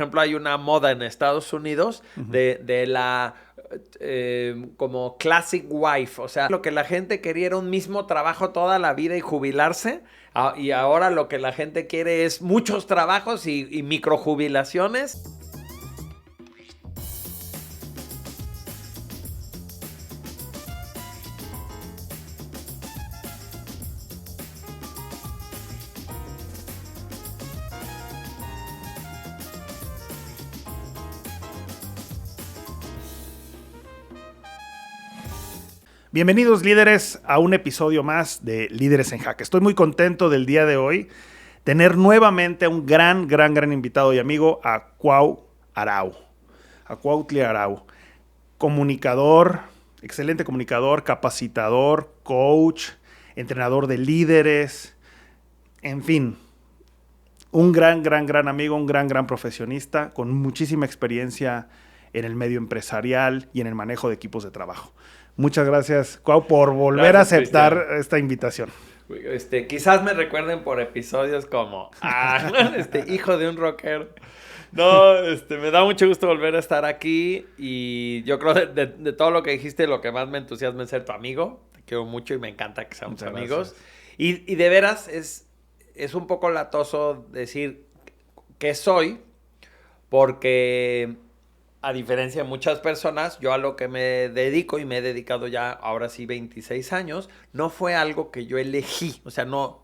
ejemplo, hay una moda en Estados Unidos de la como classic wife, o sea, lo que la gente quería era un mismo trabajo toda la vida y jubilarse, y ahora lo que la gente quiere es muchos trabajos y microjubilaciones. Bienvenidos líderes a un episodio más de Líderes en Jaque. Estoy muy contento del día de hoy tener nuevamente a un gran invitado y amigo, a Cuau Arau. A Cuautli Arau, comunicador, excelente comunicador, capacitador, coach, entrenador de líderes, en fin, un gran amigo, un gran profesionista con muchísima experiencia en el medio empresarial y en el manejo de equipos de trabajo. Muchas gracias, Cuau, por volver a aceptar Cristian esta invitación. Quizás me recuerden por episodios como hijo de un rockero. No, me da mucho gusto volver a estar aquí y yo creo de todo lo que dijiste, lo que más me entusiasma es ser tu amigo. Te quiero mucho y me encanta que seamos amigos. Y de veras es un poco latoso decir que soy, porque a diferencia de muchas personas, yo a lo que me dedico y me he dedicado ya ahora sí 26 años, no fue algo que yo elegí. O sea, no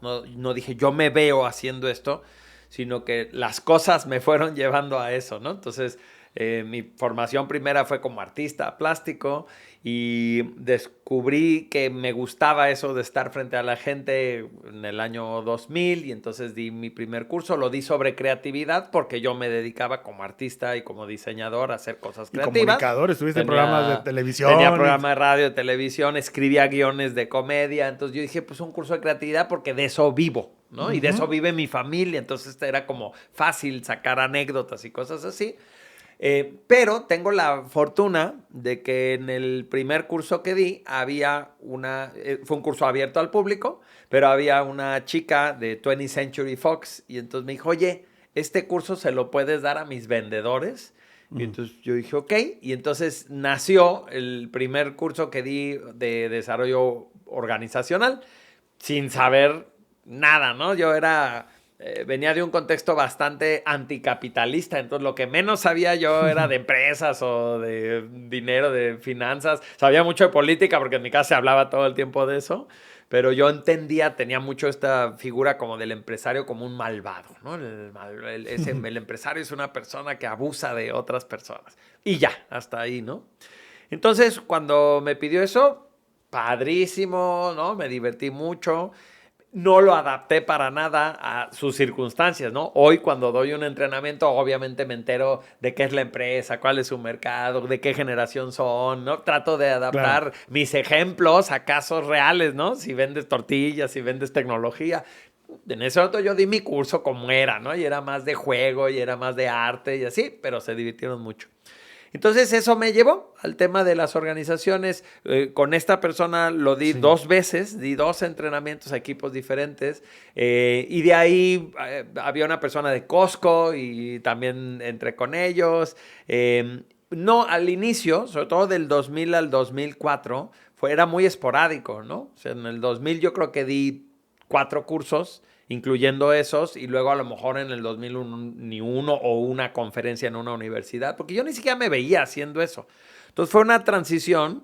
dije yo me veo haciendo esto, sino que las cosas me fueron llevando a eso, ¿no? Entonces, mi formación primera fue como artista plástico y descubrí que me gustaba eso de estar frente a la gente en el año 2000 y entonces di mi primer curso, lo di sobre creatividad porque yo me dedicaba como artista y como diseñador a hacer cosas creativas. Y comunicador, estuviste en programas de televisión. Tenía programas de radio, de televisión, escribía guiones de comedia, entonces yo dije, pues un curso de creatividad porque de eso vivo, ¿no? Y de eso vive mi familia, entonces era como fácil sacar anécdotas y cosas así. Pero tengo la fortuna de que en el primer curso que di había fue un curso abierto al público, pero había una chica de 20th Century Fox y entonces me dijo, oye, este curso se lo puedes dar a mis vendedores. Y entonces yo dije, ok, y entonces nació el primer curso que di de desarrollo organizacional sin saber nada, ¿no? Yo venía de un contexto bastante anticapitalista, entonces lo que menos sabía yo era de empresas o de dinero, de finanzas. Sabía mucho de política porque en mi casa se hablaba todo el tiempo de eso, pero yo tenía mucho esta figura como del empresario como un malvado, ¿no? El empresario es una persona que abusa de otras personas. Y ya, hasta ahí, ¿no? Entonces, cuando me pidió eso, padrísimo, ¿no? Me divertí mucho. No lo adapté para nada a sus circunstancias, ¿no? Hoy cuando doy un entrenamiento, obviamente me entero de qué es la empresa, cuál es su mercado, de qué generación son, ¿no? Trato de adaptar mis ejemplos a casos reales, ¿no? Si vendes tortillas, si vendes tecnología. En ese momento yo di mi curso como era, ¿no? Y era más de juego y era más de arte y así, pero se divirtieron mucho. Entonces eso me llevó al tema de las organizaciones. Con esta persona lo di 2 veces, di 2 entrenamientos a equipos diferentes y de ahí había una persona de Costco y también entré con ellos. No, al inicio, sobre todo del 2000 al 2004, era muy esporádico, ¿no? O sea, en el 2000 yo creo que di 4 cursos, incluyendo esos, y luego a lo mejor en el 2001 ni uno o una conferencia en una universidad, porque yo ni siquiera me veía haciendo eso. Entonces fue una transición,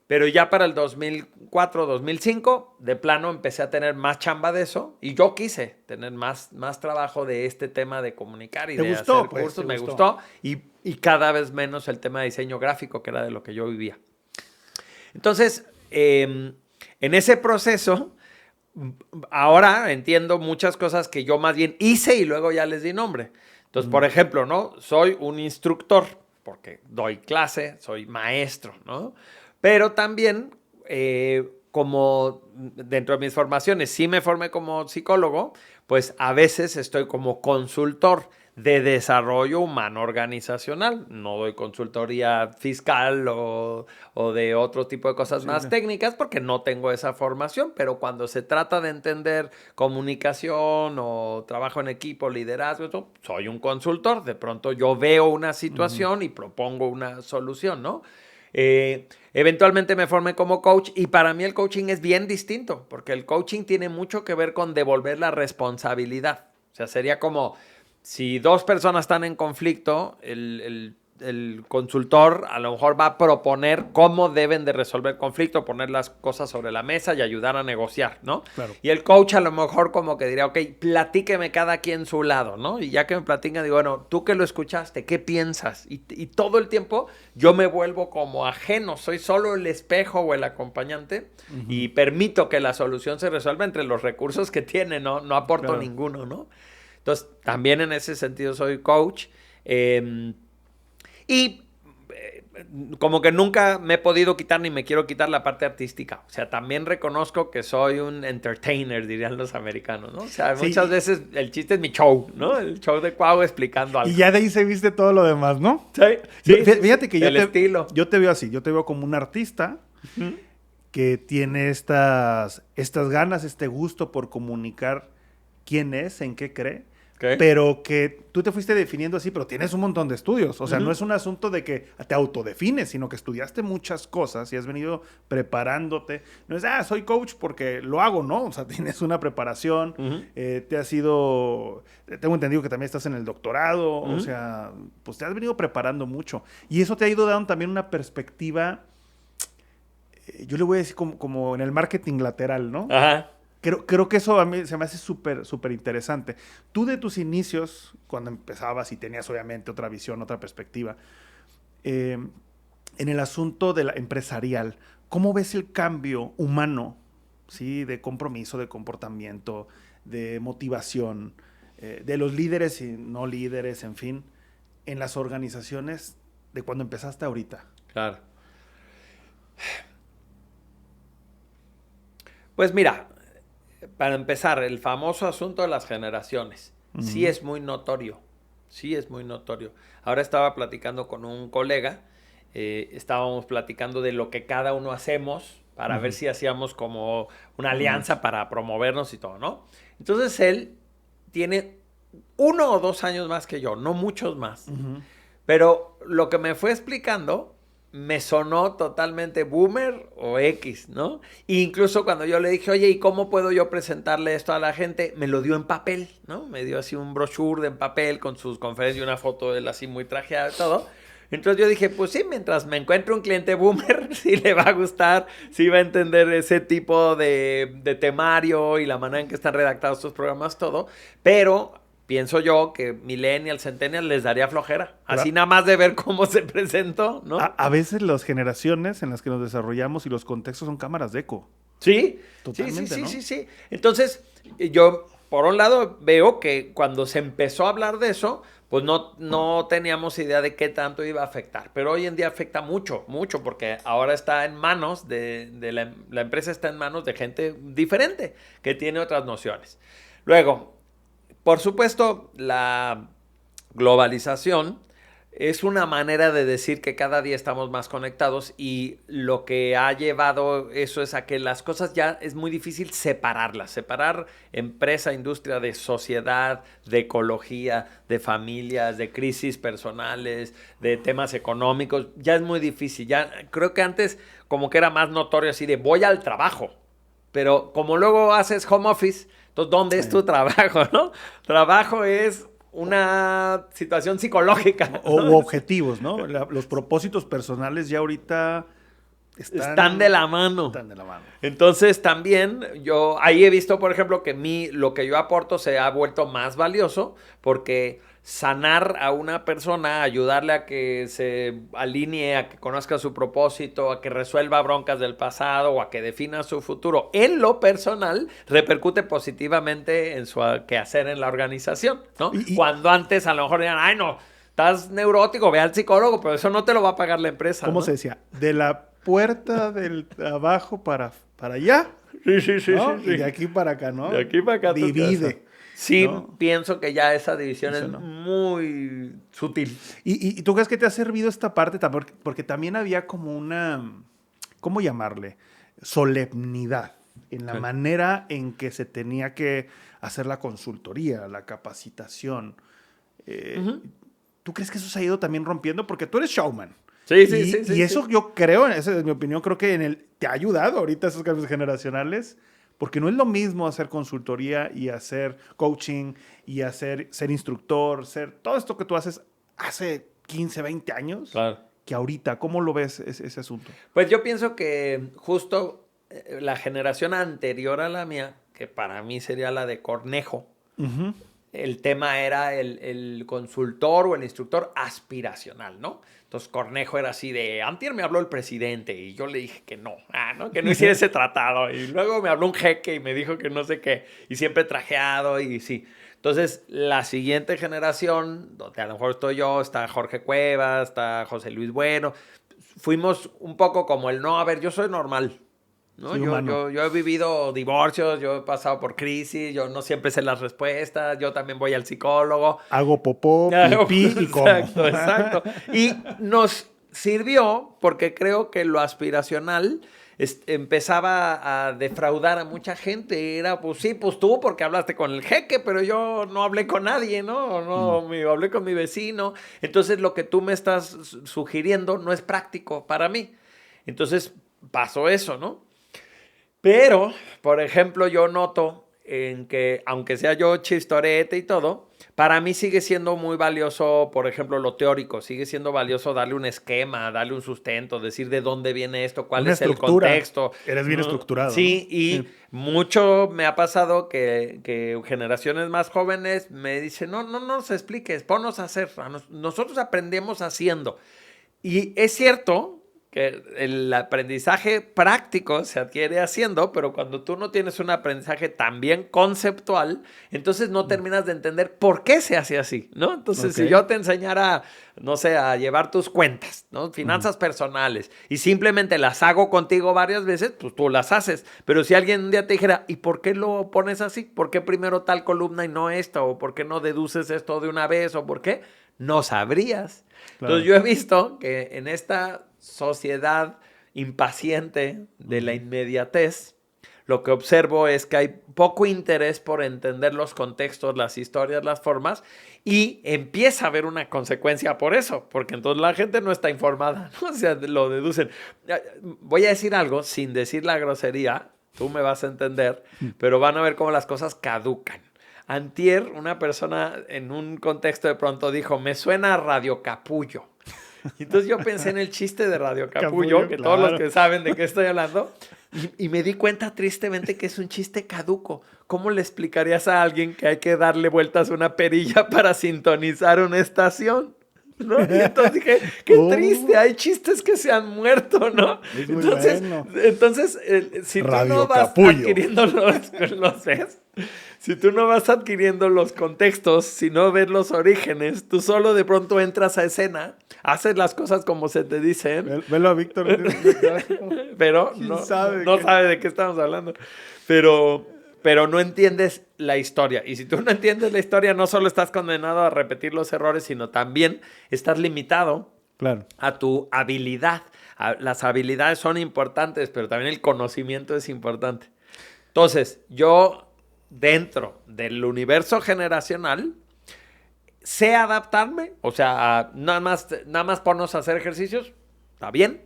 pero ya para el 2004, 2005, de plano empecé a tener más chamba de eso, y yo quise tener más trabajo de este tema de comunicar y de hacer cursos. Me gustó, y cada vez menos el tema de diseño gráfico, que era de lo que yo vivía. Entonces, en ese proceso, ahora entiendo muchas cosas que yo más bien hice y luego ya les di nombre. Entonces, por ejemplo, ¿no? Soy un instructor porque doy clase, soy maestro, ¿no? Pero también, como dentro de mis formaciones, sí me formé como psicólogo, pues a veces estoy como consultor de desarrollo humano organizacional. No doy consultoría fiscal o de otro tipo de cosas más técnicas porque no tengo esa formación, pero cuando se trata de entender comunicación o trabajo en equipo, liderazgo, eso, soy un consultor. De pronto yo veo una situación y propongo una solución, ¿no? Eventualmente me formé como coach y para mí el coaching es bien distinto porque el coaching tiene mucho que ver con devolver la responsabilidad. O sea, sería como si dos personas están en conflicto, el consultor a lo mejor va a proponer cómo deben de resolver el conflicto, poner las cosas sobre la mesa y ayudar a negociar, ¿no? Claro. Y el coach a lo mejor como que diría, ok, platíqueme cada quien su lado, ¿no? Y ya que me platican, digo, bueno, tú que lo escuchaste, ¿qué piensas? Y todo el tiempo yo me vuelvo como ajeno, soy solo el espejo o el acompañante y permito que la solución se resuelva entre los recursos que tiene, no aporto ninguno, ¿no? Entonces, también en ese sentido soy coach. Y como que nunca me he podido quitar ni me quiero quitar la parte artística. O sea, también reconozco que soy un entertainer, dirían los americanos, ¿no? O sea, muchas veces el chiste es mi show, ¿no? El show de Cuau explicando algo. Y ya de ahí se viste todo lo demás, ¿no? Sí. Fíjate que yo te veo así. Yo te veo como un artista que tiene estas ganas, este gusto por comunicar quién es, en qué cree. Okay. Pero que tú te fuiste definiendo así, pero tienes un montón de estudios. O sea, no es un asunto de que te autodefines, sino que estudiaste muchas cosas y has venido preparándote. No es, soy coach porque lo hago, ¿no? O sea, tienes una preparación, tengo entendido que también estás en el doctorado, o sea, pues te has venido preparando mucho. Y eso te ha ido dando también una perspectiva, yo le voy a decir como en el marketing lateral, ¿no? Ajá. Creo que eso a mí se me hace súper, súper interesante. Tú de tus inicios, cuando empezabas y tenías obviamente otra visión, otra perspectiva, en el asunto de la empresarial, ¿cómo ves el cambio humano, ¿sí? De compromiso, de comportamiento, de motivación, de los líderes y no líderes, en fin, en las organizaciones de cuando empezaste ahorita? Claro. Pues mira, para empezar, el famoso asunto de las generaciones. Sí es muy notorio. Ahora estaba platicando con un colega, estábamos platicando de lo que cada uno hacemos para ver si hacíamos como una alianza para promovernos y todo, ¿no? Entonces él tiene 1 o 2 años más que yo, no muchos más. Pero lo que me fue explicando me sonó totalmente boomer o X, ¿no? E incluso cuando yo le dije, oye, ¿y cómo puedo yo presentarle esto a la gente? Me lo dio en papel, ¿no? Me dio así un brochure en papel con sus conferencias y una foto de él así muy trajeada y todo. Entonces yo dije, pues sí, mientras me encuentre un cliente boomer, sí le va a gustar, sí va a entender ese tipo de temario y la manera en que están redactados estos programas, todo, pero pienso yo que Millennial, Centennial les daría flojera. Así nada más de ver cómo se presentó, ¿no? A veces las generaciones en las que nos desarrollamos y los contextos son cámaras de eco. Sí, totalmente, ¿no? Sí. Entonces, yo, por un lado, veo que cuando se empezó a hablar de eso, pues no teníamos idea de qué tanto iba a afectar. Pero hoy en día afecta mucho, porque ahora está en manos la empresa está en manos de gente diferente, que tiene otras nociones. Luego, por supuesto, la globalización es una manera de decir que cada día estamos más conectados y lo que ha llevado eso es a que las cosas ya es muy difícil separarlas. Separar empresa, industria de sociedad, de ecología, de familias, de crisis personales, de temas económicos, ya es muy difícil. Ya creo que antes como que era más notorio así de voy al trabajo, pero como luego haces home office, entonces ¿dónde es tu trabajo, no? Trabajo es una situación psicológica, ¿no? O objetivos, ¿no? Los propósitos personales ya ahorita están de la mano. Están de la mano. Entonces también yo ahí he visto, por ejemplo, que lo que yo aporto se ha vuelto más valioso porque sanar a una persona, ayudarle a que se alinee, a que conozca su propósito, a que resuelva broncas del pasado o a que defina su futuro en lo personal, repercute positivamente en su quehacer en la organización, ¿no? Cuando antes a lo mejor digan, ay no, estás neurótico, ve al psicólogo, pero eso no te lo va a pagar la empresa. ¿Cómo se decía? De la puerta del trabajo para allá. Sí, ¿no? Y de aquí para acá, ¿no? De aquí para acá. Divide. Sí, ¿no? pienso que ya esa división Eso es no. muy sutil. ¿Y tú crees que te ha servido esta parte? Porque también había como una, ¿cómo llamarle? Solemnidad en la Sí. manera en que se tenía que hacer la consultoría, la capacitación. Ujú. ¿Tú crees que eso se ha ido también rompiendo? Porque tú eres showman. Sí, sí, Y, sí, y sí, eso sí. yo creo, esa es mi opinión, creo que te ha ayudado ahorita esos cambios generacionales, porque no es lo mismo hacer consultoría y hacer coaching y ser instructor, ser todo esto que tú haces hace 15, 20 años Claro. que ahorita. ¿Cómo lo ves ese asunto? Pues yo pienso que justo la generación anterior a la mía, que para mí sería la de Cornejo, Ujú. el tema era el consultor o el instructor aspiracional, ¿no? Entonces Cornejo era así de, antier me habló el presidente y yo le dije que no, ¿no? Que no hiciera ese tratado. Y luego me habló un jeque y me dijo que no sé qué. Y siempre trajeado y sí. Entonces, la siguiente generación, donde a lo mejor estoy yo, está Jorge Cuevas, está José Luis Bueno, fuimos un poco como el, no, a ver, yo soy normal, ¿no? Soy humano. Yo he vivido divorcios, yo he pasado por crisis, yo no siempre sé las respuestas, yo también voy al psicólogo. Hago popó, pipí y como. Exacto, exacto. Y nos sirvió porque creo que lo aspiracional empezaba a defraudar a mucha gente. Era, pues sí, pues tú porque hablaste con el jeque, pero yo no hablé con nadie, ¿no? No, hablé con mi vecino. Entonces lo que tú me estás sugiriendo no es práctico para mí. Entonces pasó eso, ¿no? Pero, por ejemplo, yo noto en que, aunque sea yo chistorete y todo, para mí sigue siendo muy valioso, por ejemplo, lo teórico, sigue siendo valioso darle un esquema, darle un sustento, decir de dónde viene esto, cuál Una es el estructura. contexto. Eres bien ¿No? estructurado, ¿no? Sí, y Sí. mucho me ha pasado que generaciones más jóvenes me dicen, no nos expliques, ponnos a hacer. Nosotros aprendemos haciendo. Y es cierto que el aprendizaje práctico se adquiere haciendo, pero cuando tú no tienes un aprendizaje también conceptual, entonces no terminas de entender por qué se hace así, ¿no? Entonces, Ok. si yo te enseñara, no sé, a llevar tus cuentas, ¿no? Finanzas personales, y simplemente las hago contigo varias veces, pues tú las haces. Pero si alguien un día te dijera, ¿y por qué lo pones así? ¿Por qué primero tal columna y no esta? ¿O por qué no deduces esto de una vez? ¿O por qué? No sabrías. Entonces Claro. yo he visto que en esta sociedad impaciente de la inmediatez, lo que observo es que hay poco interés por entender los contextos, las historias, las formas, y empieza a haber una consecuencia por eso, porque entonces la gente no está informada, ¿no? O sea, lo deducen. Voy a decir algo sin decir la grosería, tú me vas a entender, pero van a ver cómo las cosas caducan. Antier, una persona en un contexto de pronto dijo, me suena a Radio Capullo. Y entonces yo pensé en el chiste de Radio Capullo, Capullo, que todos los claro. que saben de qué estoy hablando, y me di cuenta tristemente que es un chiste caduco. ¿Cómo le explicarías a alguien que hay que darle vueltas a una perilla para sintonizar una estación? ¿No? Y entonces dije, qué triste, hay chistes que se han muerto, ¿no? Es muy Entonces, bueno. si tú Radio no vas Capullo. adquiriendo los ¿ves? Si tú no vas adquiriendo los contextos, si no ves los orígenes, tú solo de pronto entras a escena, haces las cosas como se te dicen, Velo a Víctor. pero ¿Quién no sabe no qué? sabe de qué estamos hablando. Pero no entiendes la historia. Y si tú no entiendes la historia, no solo estás condenado a repetir los errores, sino también estás limitado Claro. a tu habilidad. Las habilidades son importantes, pero también el conocimiento es importante. Entonces, yo dentro del universo generacional sé adaptarme, o sea, nada más ponnos a hacer ejercicios, está bien,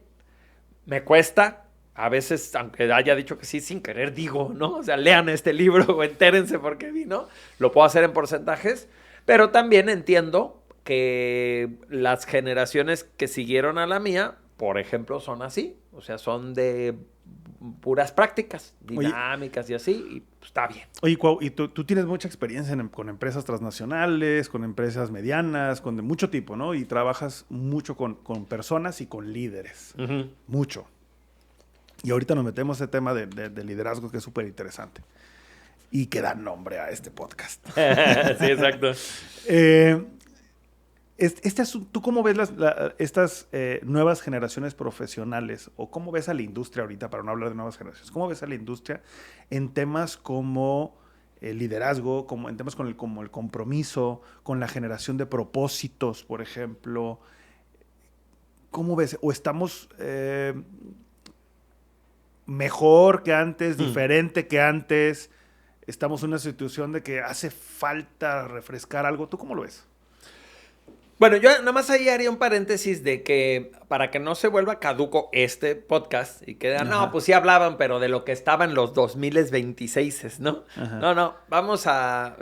me cuesta, a veces, aunque haya dicho que sí, sin querer digo, ¿no? O sea, lean este libro o entérense por qué vino, lo puedo hacer en porcentajes, pero también entiendo que las generaciones que siguieron a la mía, por ejemplo, son así, o sea, son de puras prácticas, Oye. dinámicas y así, y pues, está bien. Oye, Cuau, y tú tienes mucha experiencia con empresas transnacionales, con empresas medianas, con de mucho tipo, ¿no? Y trabajas mucho con personas y con líderes. Ujú. Mucho. Y ahorita nos metemos en ese tema de liderazgo que es súper interesante. Y que da nombre a este podcast. Sí, exacto. ¿Tú cómo ves estas nuevas generaciones profesionales o cómo ves a la industria ahorita, para no hablar de nuevas generaciones, cómo ves a la industria en temas como el liderazgo, como en temas como el compromiso, con la generación de propósitos, por ejemplo. ¿Cómo ves? ¿O estamos mejor que antes, diferente que antes? ¿Estamos en una situación de que hace falta refrescar algo? ¿Tú cómo lo ves? Bueno, yo nada más ahí haría un paréntesis de que para que no se vuelva caduco este podcast y que no, pues sí hablaban, pero de lo que estaba en los 2026, ¿no? Ajá. No,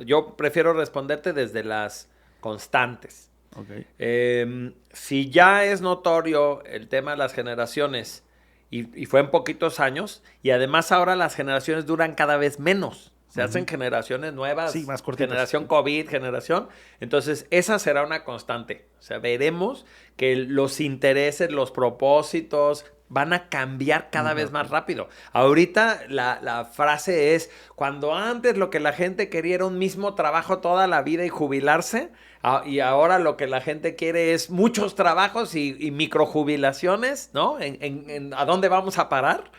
yo prefiero responderte desde las constantes. Okay. Si ya es notorio el tema de las generaciones y fue en poquitos años, y además ahora las generaciones duran cada vez menos. Se hacen generaciones nuevas, sí, más cortitas. Generación COVID, entonces esa será una constante. O sea, veremos que los intereses, los propósitos van a cambiar cada vez más rápido. Ahorita la frase es, cuando antes lo que la gente quería era un mismo trabajo toda la vida y jubilarse, y ahora lo que la gente quiere es muchos trabajos y microjubilaciones, ¿no? ¿A dónde vamos a parar?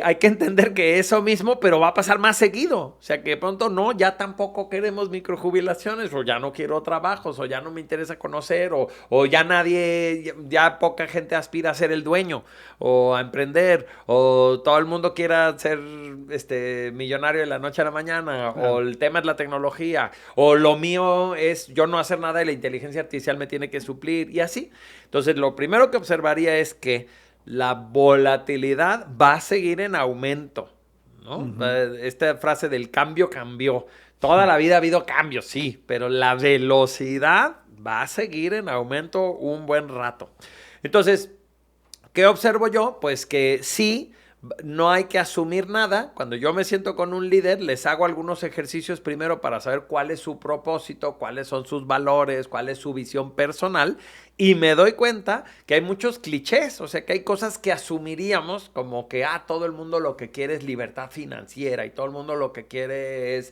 Hay que entender que eso mismo, pero va a pasar más seguido. O sea, que de pronto no, ya tampoco queremos microjubilaciones, o ya no quiero trabajos, o ya no me interesa conocer, o ya poca gente aspira a ser el dueño, o a emprender, o todo el mundo quiera ser millonario de la noche a la mañana, o el tema es la tecnología, o lo mío es yo no hacer nada y la inteligencia artificial me tiene que suplir, y así. Entonces, lo primero que observaría es que la volatilidad va a seguir en aumento, ¿no? Esta frase del cambio cambió. Toda la vida ha habido cambios, sí, pero la velocidad va a seguir en aumento un buen rato. Entonces, ¿qué observo yo? Pues que sí, no hay que asumir nada. Cuando yo me siento con un líder, les hago algunos ejercicios primero para saber cuál es su propósito, cuáles son sus valores, cuál es su visión personal, y me doy cuenta que hay muchos clichés, o sea, que hay cosas que asumiríamos como que todo el mundo lo que quiere es libertad financiera y todo el mundo lo que quiere es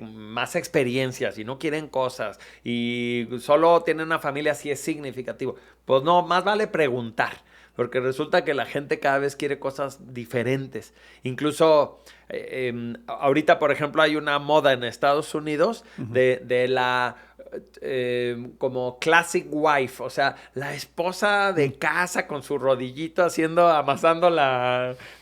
más experiencias y no quieren cosas y solo tienen una familia si es significativo. Pues no, más vale preguntar. Porque resulta que la gente cada vez quiere cosas diferentes. Incluso ahorita, por ejemplo, hay una moda en Estados Unidos de la como classic wife, o sea, la esposa de casa con su rodillito amasando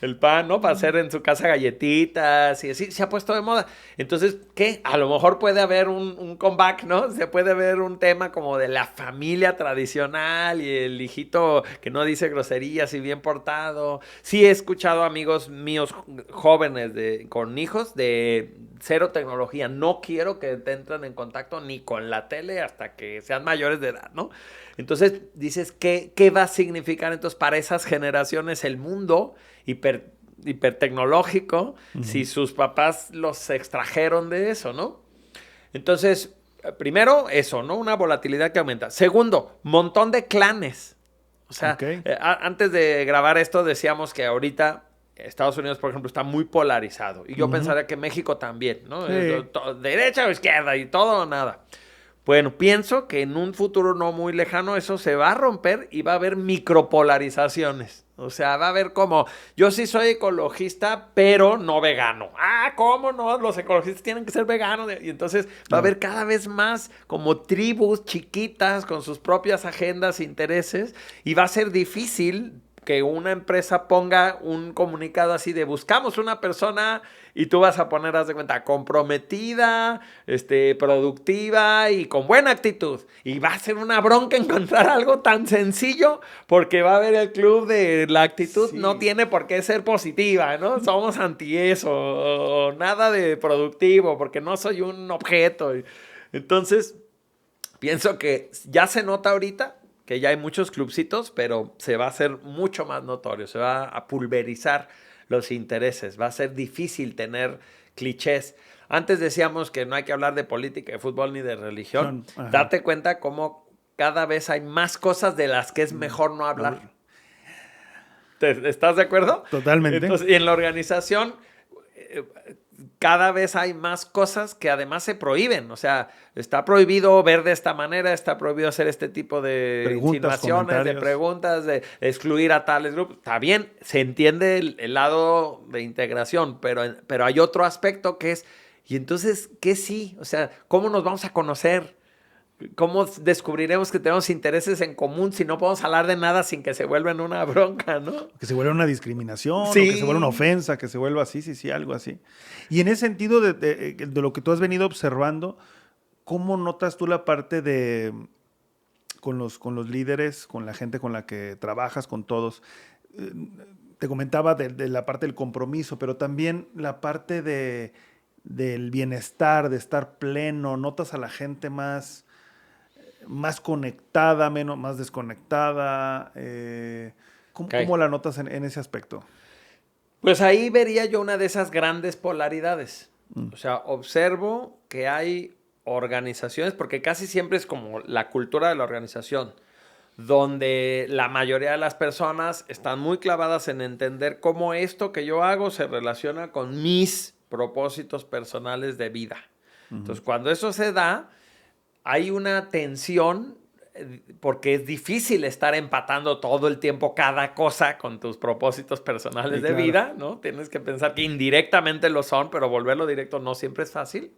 el pan, ¿no? Para hacer en su casa galletitas y así, se ha puesto de moda. Entonces, ¿qué? A lo mejor puede haber un comeback, ¿no? Se puede ver un tema como de la familia tradicional y el hijito que no dice groserías y bien portado. Sí he escuchado amigos míos jóvenes con hijos de cero tecnología. No quiero que entren en contacto ni con la tele hasta que sean mayores de edad, ¿no? Entonces dices, ¿qué va a significar entonces para esas generaciones el mundo hipertecnológico si sus papás los extrajeron de eso, ¿no? Entonces, primero eso, ¿no? Una volatilidad que aumenta. Segundo, montón de clanes. O sea, antes de grabar esto decíamos que ahorita Estados Unidos, por ejemplo, está muy polarizado. Y yo pensaría que México también, ¿no? Sí. Derecha o izquierda y todo o nada. Bueno, pienso que en un futuro no muy lejano eso se va a romper y va a haber micropolarizaciones. O sea, va a haber como, yo sí soy ecologista, pero no vegano. ¿Cómo no? Los ecologistas tienen que ser veganos. Y entonces va a haber cada vez más como tribus chiquitas con sus propias agendas e intereses. Y va a ser difícil que una empresa ponga un comunicado así de buscamos una persona y tú vas a poner, haz de cuenta, comprometida, productiva y con buena actitud. Y va a ser una bronca encontrar algo tan sencillo porque va a haber el club de la actitud, no tiene por qué ser positiva, ¿no? Somos anti eso, o nada de productivo porque no soy un objeto. Entonces, pienso que ya se nota ahorita que ya hay muchos clubcitos, pero se va a hacer mucho más notorio, se va a pulverizar los intereses, va a ser difícil tener clichés. Antes decíamos que no hay que hablar de política, de fútbol ni de religión. Date cuenta cómo cada vez hay más cosas de las que es mejor no hablar. ¿Estás de acuerdo? Totalmente. Entonces, y en la organización cada vez hay más cosas que además se prohíben. O sea, está prohibido ver de esta manera, está prohibido hacer este tipo de insinuaciones, de preguntas, de excluir a tales grupos. Está bien, se entiende el lado de integración, pero hay otro aspecto que es, Y entonces, ¿qué sí? O sea, ¿cómo nos vamos a conocer? ¿Cómo descubriremos que tenemos intereses en común si no podemos hablar de nada sin que se vuelva en una bronca, ¿no? Que se vuelva una discriminación, o que se vuelva una Sí. ofensa, que se vuelva así, sí, algo así. Y en ese sentido de lo que tú has venido observando, ¿cómo notas tú la parte de con los líderes, con la gente con la que trabajas, con todos? Te comentaba de la parte del compromiso, pero también la parte del bienestar, de estar pleno. ¿Notas a la gente más conectada, más desconectada? Ok. ¿Cómo la notas en ese aspecto? Pues ahí vería yo una de esas grandes polaridades. O sea, observo que hay organizaciones, porque casi siempre es como la cultura de la organización, donde la mayoría de las personas están muy clavadas en entender cómo esto que yo hago se relaciona con mis propósitos personales de vida. Entonces, cuando eso se da, hay una tensión porque es difícil estar empatando todo el tiempo cada cosa con tus propósitos personales Sí, de claro. vida, ¿no? Tienes que pensar que indirectamente lo son, pero volverlo directo no siempre es fácil.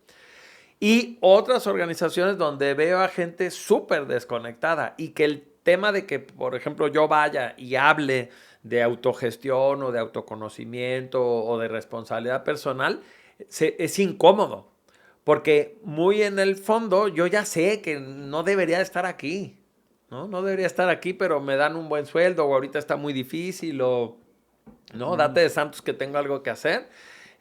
Y otras organizaciones donde veo a gente súper desconectada y que el tema de que, por ejemplo, yo vaya y hable de autogestión o de autoconocimiento o de responsabilidad personal, es incómodo. Porque muy en el fondo yo ya sé que no debería estar aquí, ¿no? No debería estar aquí, pero me dan un buen sueldo o ahorita está muy difícil o, ¿no? Date de santos que tengo algo que hacer.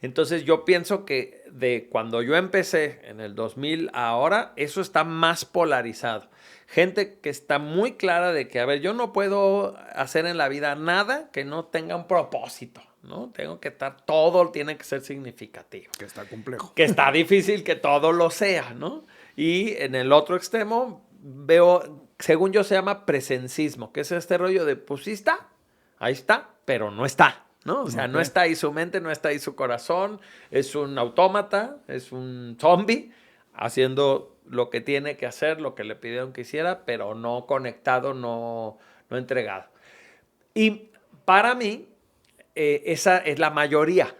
Entonces yo pienso que de cuando yo empecé en el 2000 a ahora, eso está más polarizado. Gente que está muy clara de que, a ver, yo no puedo hacer en la vida nada que no tenga un propósito, ¿no? Tengo que estar, todo tiene que ser significativo. Que está complejo. Que está difícil que todo lo sea, ¿no? Y en el otro extremo veo, según yo se llama presencismo, que es este rollo de, pues sí está, ahí está, pero no está, ¿no? O sea, no Ok. está ahí su mente, no está ahí su corazón, es un autómata, es un zombie haciendo lo que tiene que hacer, lo que le pidieron que hiciera, pero no conectado, no entregado. Y para mí, esa es la mayoría.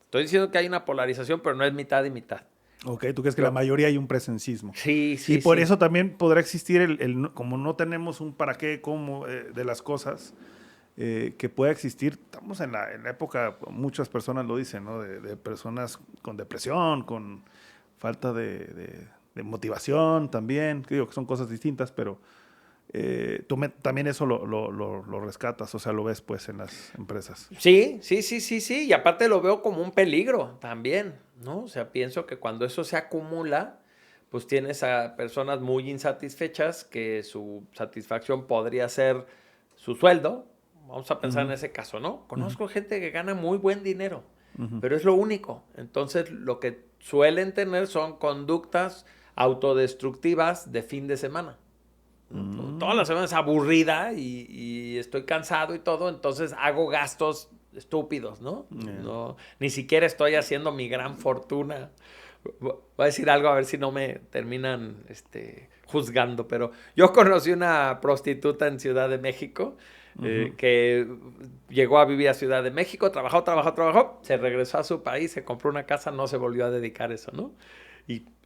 Estoy diciendo que hay una polarización, pero no es mitad y mitad. Ok, tú crees que la mayoría hay un presencismo. Sí, Y sí, por sí. eso también podrá existir como no tenemos un para qué, cómo de las cosas, que pueda existir. Estamos en la época, muchas personas lo dicen, ¿no? De personas con depresión, con falta de motivación también. Que digo que son cosas distintas, pero también eso lo rescatas, o sea, lo ves pues en las empresas. Sí, sí, sí, sí, sí. Y aparte lo veo como un peligro también, ¿no? O sea, pienso que cuando eso se acumula, pues tienes a personas muy insatisfechas que su satisfacción podría ser su sueldo. Vamos a pensar en ese caso, ¿no? Conozco gente que gana muy buen dinero, pero es lo único. Entonces, lo que suelen tener son conductas autodestructivas de fin de semana. Toda la semana es aburrida y estoy cansado y todo, entonces hago gastos estúpidos, ¿no? No, ni siquiera estoy haciendo mi gran fortuna. Voy a decir algo a ver si no me terminan juzgando, pero yo conocí una prostituta en Ciudad de México que llegó a vivir a Ciudad de México, trabajó, se regresó a su país, se compró una casa, no se volvió a dedicar a eso, ¿no?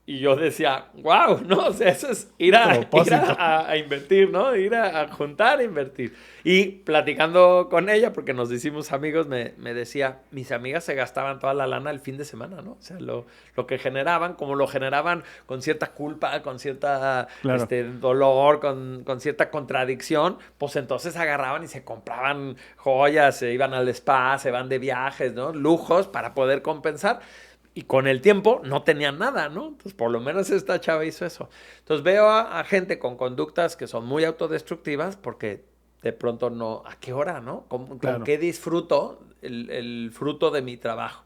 Y yo decía, wow, ¿no? O sea, eso es ir Propósito. a invertir, ¿no? Ir a juntar, a invertir. Y platicando con ella, porque nos hicimos amigos, me decía, mis amigas se gastaban toda la lana el fin de semana, ¿no? O sea, lo que generaban, como lo generaban con cierta culpa, con cierta Claro. dolor, con cierta contradicción, pues entonces agarraban y se compraban joyas, se iban al spa, se van de viajes, ¿no? Lujos para poder compensar. Y con el tiempo no tenían nada, ¿no? Entonces, por lo menos esta chava hizo eso. Entonces, veo a gente con conductas que son muy autodestructivas porque de pronto no, ¿a qué hora, no? ¿Con Claro. qué disfruto el fruto de mi trabajo?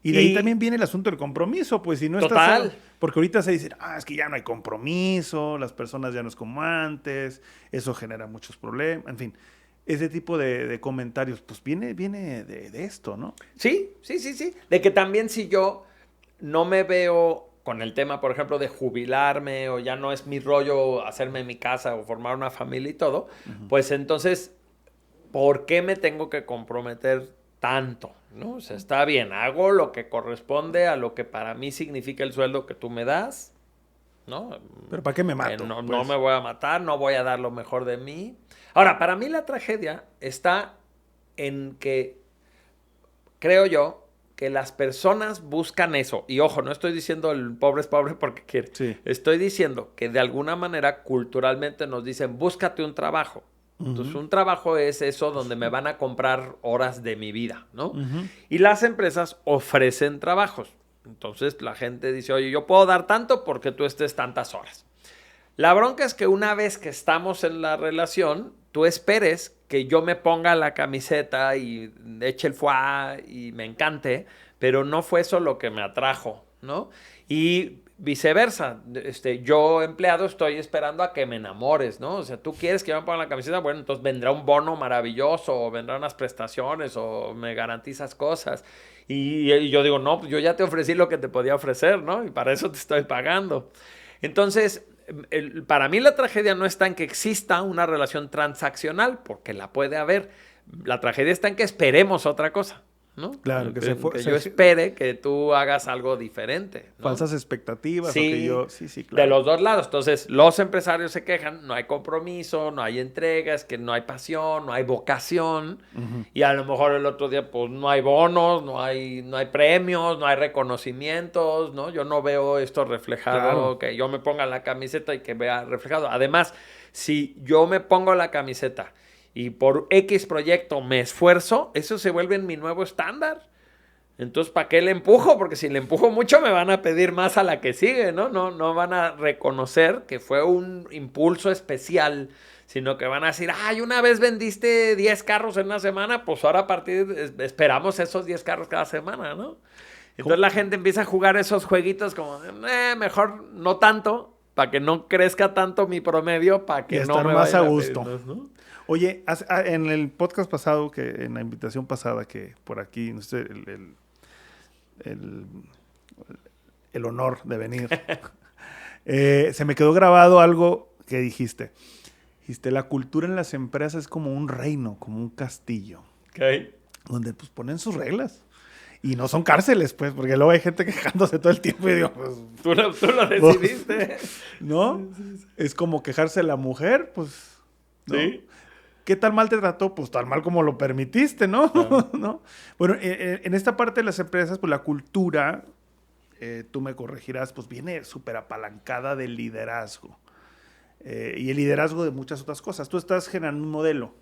Y de ahí también viene el asunto del compromiso, pues si no estás... Total. Porque ahorita se dice, es que ya no hay compromiso, las personas ya no es como antes, eso genera muchos problemas, en fin. Ese tipo de comentarios, pues viene de esto, ¿no? Sí, sí, sí, sí. De que también si yo no me veo con el tema, por ejemplo, de jubilarme o ya no es mi rollo hacerme mi casa o formar una familia y todo, pues entonces, ¿por qué me tengo que comprometer tanto, ¿no? O sea, está bien, hago lo que corresponde a lo que para mí significa el sueldo que tú me das, ¿no? Pero ¿para qué me mato? No, Pues. no me voy a matar, no voy a dar lo mejor de mí. Ahora, para mí la tragedia está en que, creo yo, que las personas buscan eso. Y ojo, no estoy diciendo el pobre es pobre porque quiere. Sí. Estoy diciendo que de alguna manera culturalmente nos dicen, búscate un trabajo. Entonces, un trabajo es eso donde me van a comprar horas de mi vida, ¿no? Y las empresas ofrecen trabajos. Entonces, la gente dice, oye, yo puedo dar tanto porque tú estés tantas horas. La bronca es que una vez que estamos en la relación, tú esperes que yo me ponga la camiseta y eche el foie y me encante, pero no fue eso lo que me atrajo, ¿no? Y viceversa, yo empleado estoy esperando a que me enamores, ¿no? O sea, tú quieres que yo me ponga la camiseta, bueno, entonces vendrá un bono maravilloso, o vendrán unas prestaciones, o me garantizas cosas. Y yo digo, no, pues yo ya te ofrecí lo que te podía ofrecer, ¿no? Y para eso te estoy pagando. Entonces, para mí la tragedia no está en que exista una relación transaccional, porque la puede haber. La tragedia está en que esperemos otra cosa, ¿no? Claro, que yo espere que tú hagas algo diferente, ¿no? Falsas expectativas. Sí, o que yo, sí, claro. de los dos lados. Entonces, los empresarios se quejan, no hay compromiso, no hay entregas, que no hay pasión, no hay vocación. Y a lo mejor el otro día, pues, no hay bonos, no hay premios, no hay reconocimientos, ¿no? Yo no veo esto reflejado, Claro. que yo me ponga la camiseta y que vea reflejado. Además, si yo me pongo la camiseta y por X proyecto me esfuerzo, eso se vuelve en mi nuevo estándar. Entonces, ¿para qué le empujo? Porque si le empujo mucho me van a pedir más a la que sigue, ¿no? No van a reconocer que fue un impulso especial, sino que van a decir, ay, una vez vendiste 10 carros en una semana, pues ahora a partir esperamos esos 10 carros cada semana, ¿no? Entonces la gente empieza a jugar esos jueguitos como, mejor no tanto, para que no crezca tanto mi promedio, para que Y no estar me más a vayan gusto. pedir más, ¿no? Oye, en el podcast pasado, en la invitación pasada, que por aquí, no sé, el honor de venir, se me quedó grabado algo que dijiste. Dijiste, la cultura en las empresas es como un reino, como un castillo, Okay. donde pues ponen sus reglas. Y no son cárceles, pues, porque luego hay gente quejándose todo el tiempo y digo, pues... Tú lo decidiste. ¿No? Es como quejarse la mujer, pues... ¿no? Sí. ¿Qué tan mal te trató? Pues tan mal como lo permitiste, ¿no? ¿No? Bueno, en esta parte de las empresas, pues la cultura, tú me corregirás, pues viene súper apalancada del liderazgo. Y el liderazgo de muchas otras cosas. Tú estás generando un modelo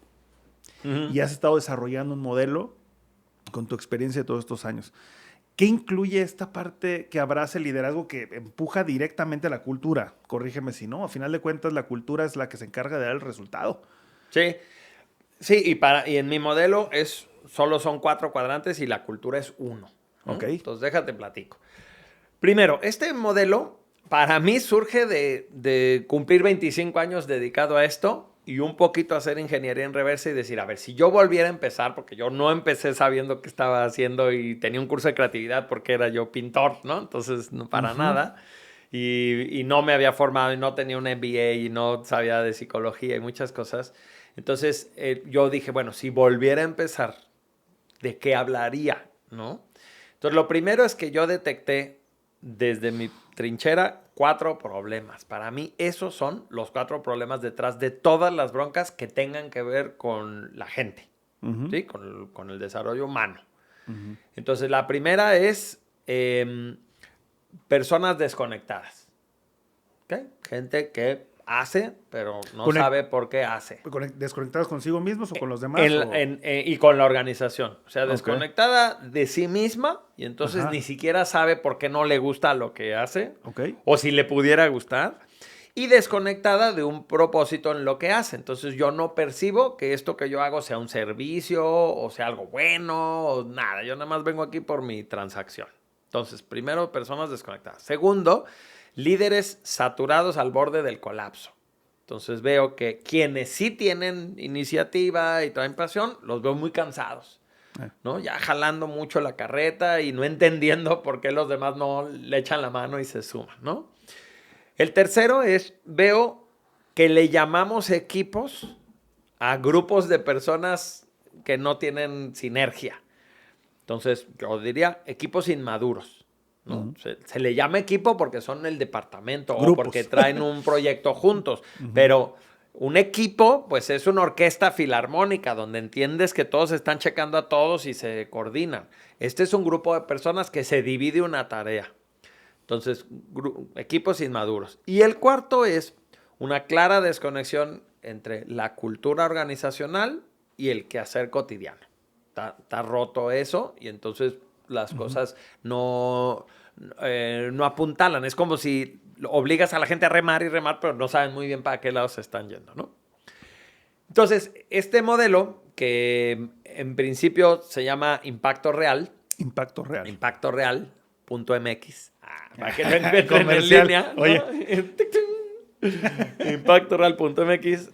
y has estado desarrollando un modelo con tu experiencia de todos estos años. ¿Qué incluye esta parte que abraza el liderazgo que empuja directamente a la cultura? Corrígeme si no. A final de cuentas, la cultura es la que se encarga de dar el resultado. Sí, sí, y en mi modelo solo son 4 cuadrantes y la cultura es 1. ¿no? Ok. Entonces déjate platico. Primero, este modelo para mí surge de cumplir 25 años dedicado a esto y un poquito hacer ingeniería en reversa y decir, a ver, si yo volviera a empezar, porque yo no empecé sabiendo qué estaba haciendo y tenía un curso de creatividad porque era yo pintor, ¿no? Entonces, no para nada. Y no me había formado y no tenía un MBA y no sabía de psicología y muchas cosas. Entonces, yo dije, bueno, si volviera a empezar, ¿de qué hablaría? ¿No? Entonces, lo primero es que yo detecté desde mi trinchera 4 problemas. Para mí, esos son los 4 problemas detrás de todas las broncas que tengan que ver con la gente, ¿sí? Con el desarrollo humano. Entonces, la primera es personas desconectadas. ¿Okay? Gente que hace, pero no sabe por qué hace. ¿Desconectados consigo mismos o con los demás? Y con la organización. O sea, desconectada de sí misma y entonces ni siquiera sabe por qué no le gusta lo que hace o si le pudiera gustar. Y desconectada de un propósito en lo que hace. Entonces yo no percibo que esto que yo hago sea un servicio o sea algo bueno o nada. Yo nada más vengo aquí por mi transacción. Entonces, primero, personas desconectadas. Segundo, líderes saturados al borde del colapso. Entonces veo que quienes sí tienen iniciativa y traen pasión, los veo muy cansados, ¿no? Ya jalando mucho la carreta y no entendiendo por qué los demás no le echan la mano y se suman, ¿no? El tercero veo que le llamamos equipos a grupos de personas que no tienen sinergia. Entonces, yo diría equipos inmaduros, ¿no? Se le llama equipo porque son el departamento Grupos. o porque traen un proyecto juntos, pero un equipo, pues es una orquesta filarmónica donde entiendes que todos están checando a todos y se coordinan. Este es un grupo de personas que se divide una tarea. Entonces, equipos inmaduros. Y el cuarto es una clara desconexión entre la cultura organizacional y el quehacer cotidiano. Está roto eso y entonces las cosas no apuntalan. Es como si obligas a la gente a remar y remar, pero no saben muy bien para qué lado se están yendo, ¿no? Entonces, este modelo, que en principio se llama Impacto Real. Impacto Real. Impacto Real.mx. Para que lo encuentren en línea, ¿no? Oye. Impactoreal.mx.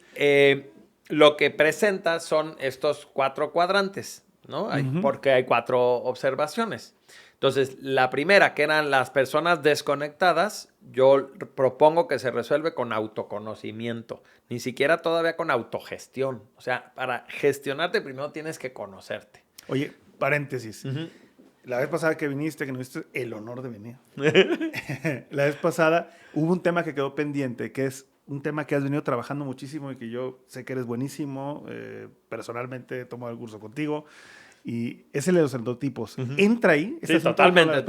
Lo que presenta son estos 4 cuadrantes, ¿no? Porque hay 4 observaciones. Entonces, la primera, que eran las personas desconectadas, yo propongo que se resuelve con autoconocimiento, ni siquiera todavía con autogestión. O sea, para gestionarte primero tienes que conocerte. Oye, paréntesis. La vez pasada que viniste, que nos diste el honor de venir. La vez pasada hubo un tema que quedó pendiente, que es un tema que has venido trabajando muchísimo y que yo sé que eres buenísimo. Personalmente he tomado el curso contigo. Y es el de los endotipos. ¿Entra ahí? Sí, totalmente.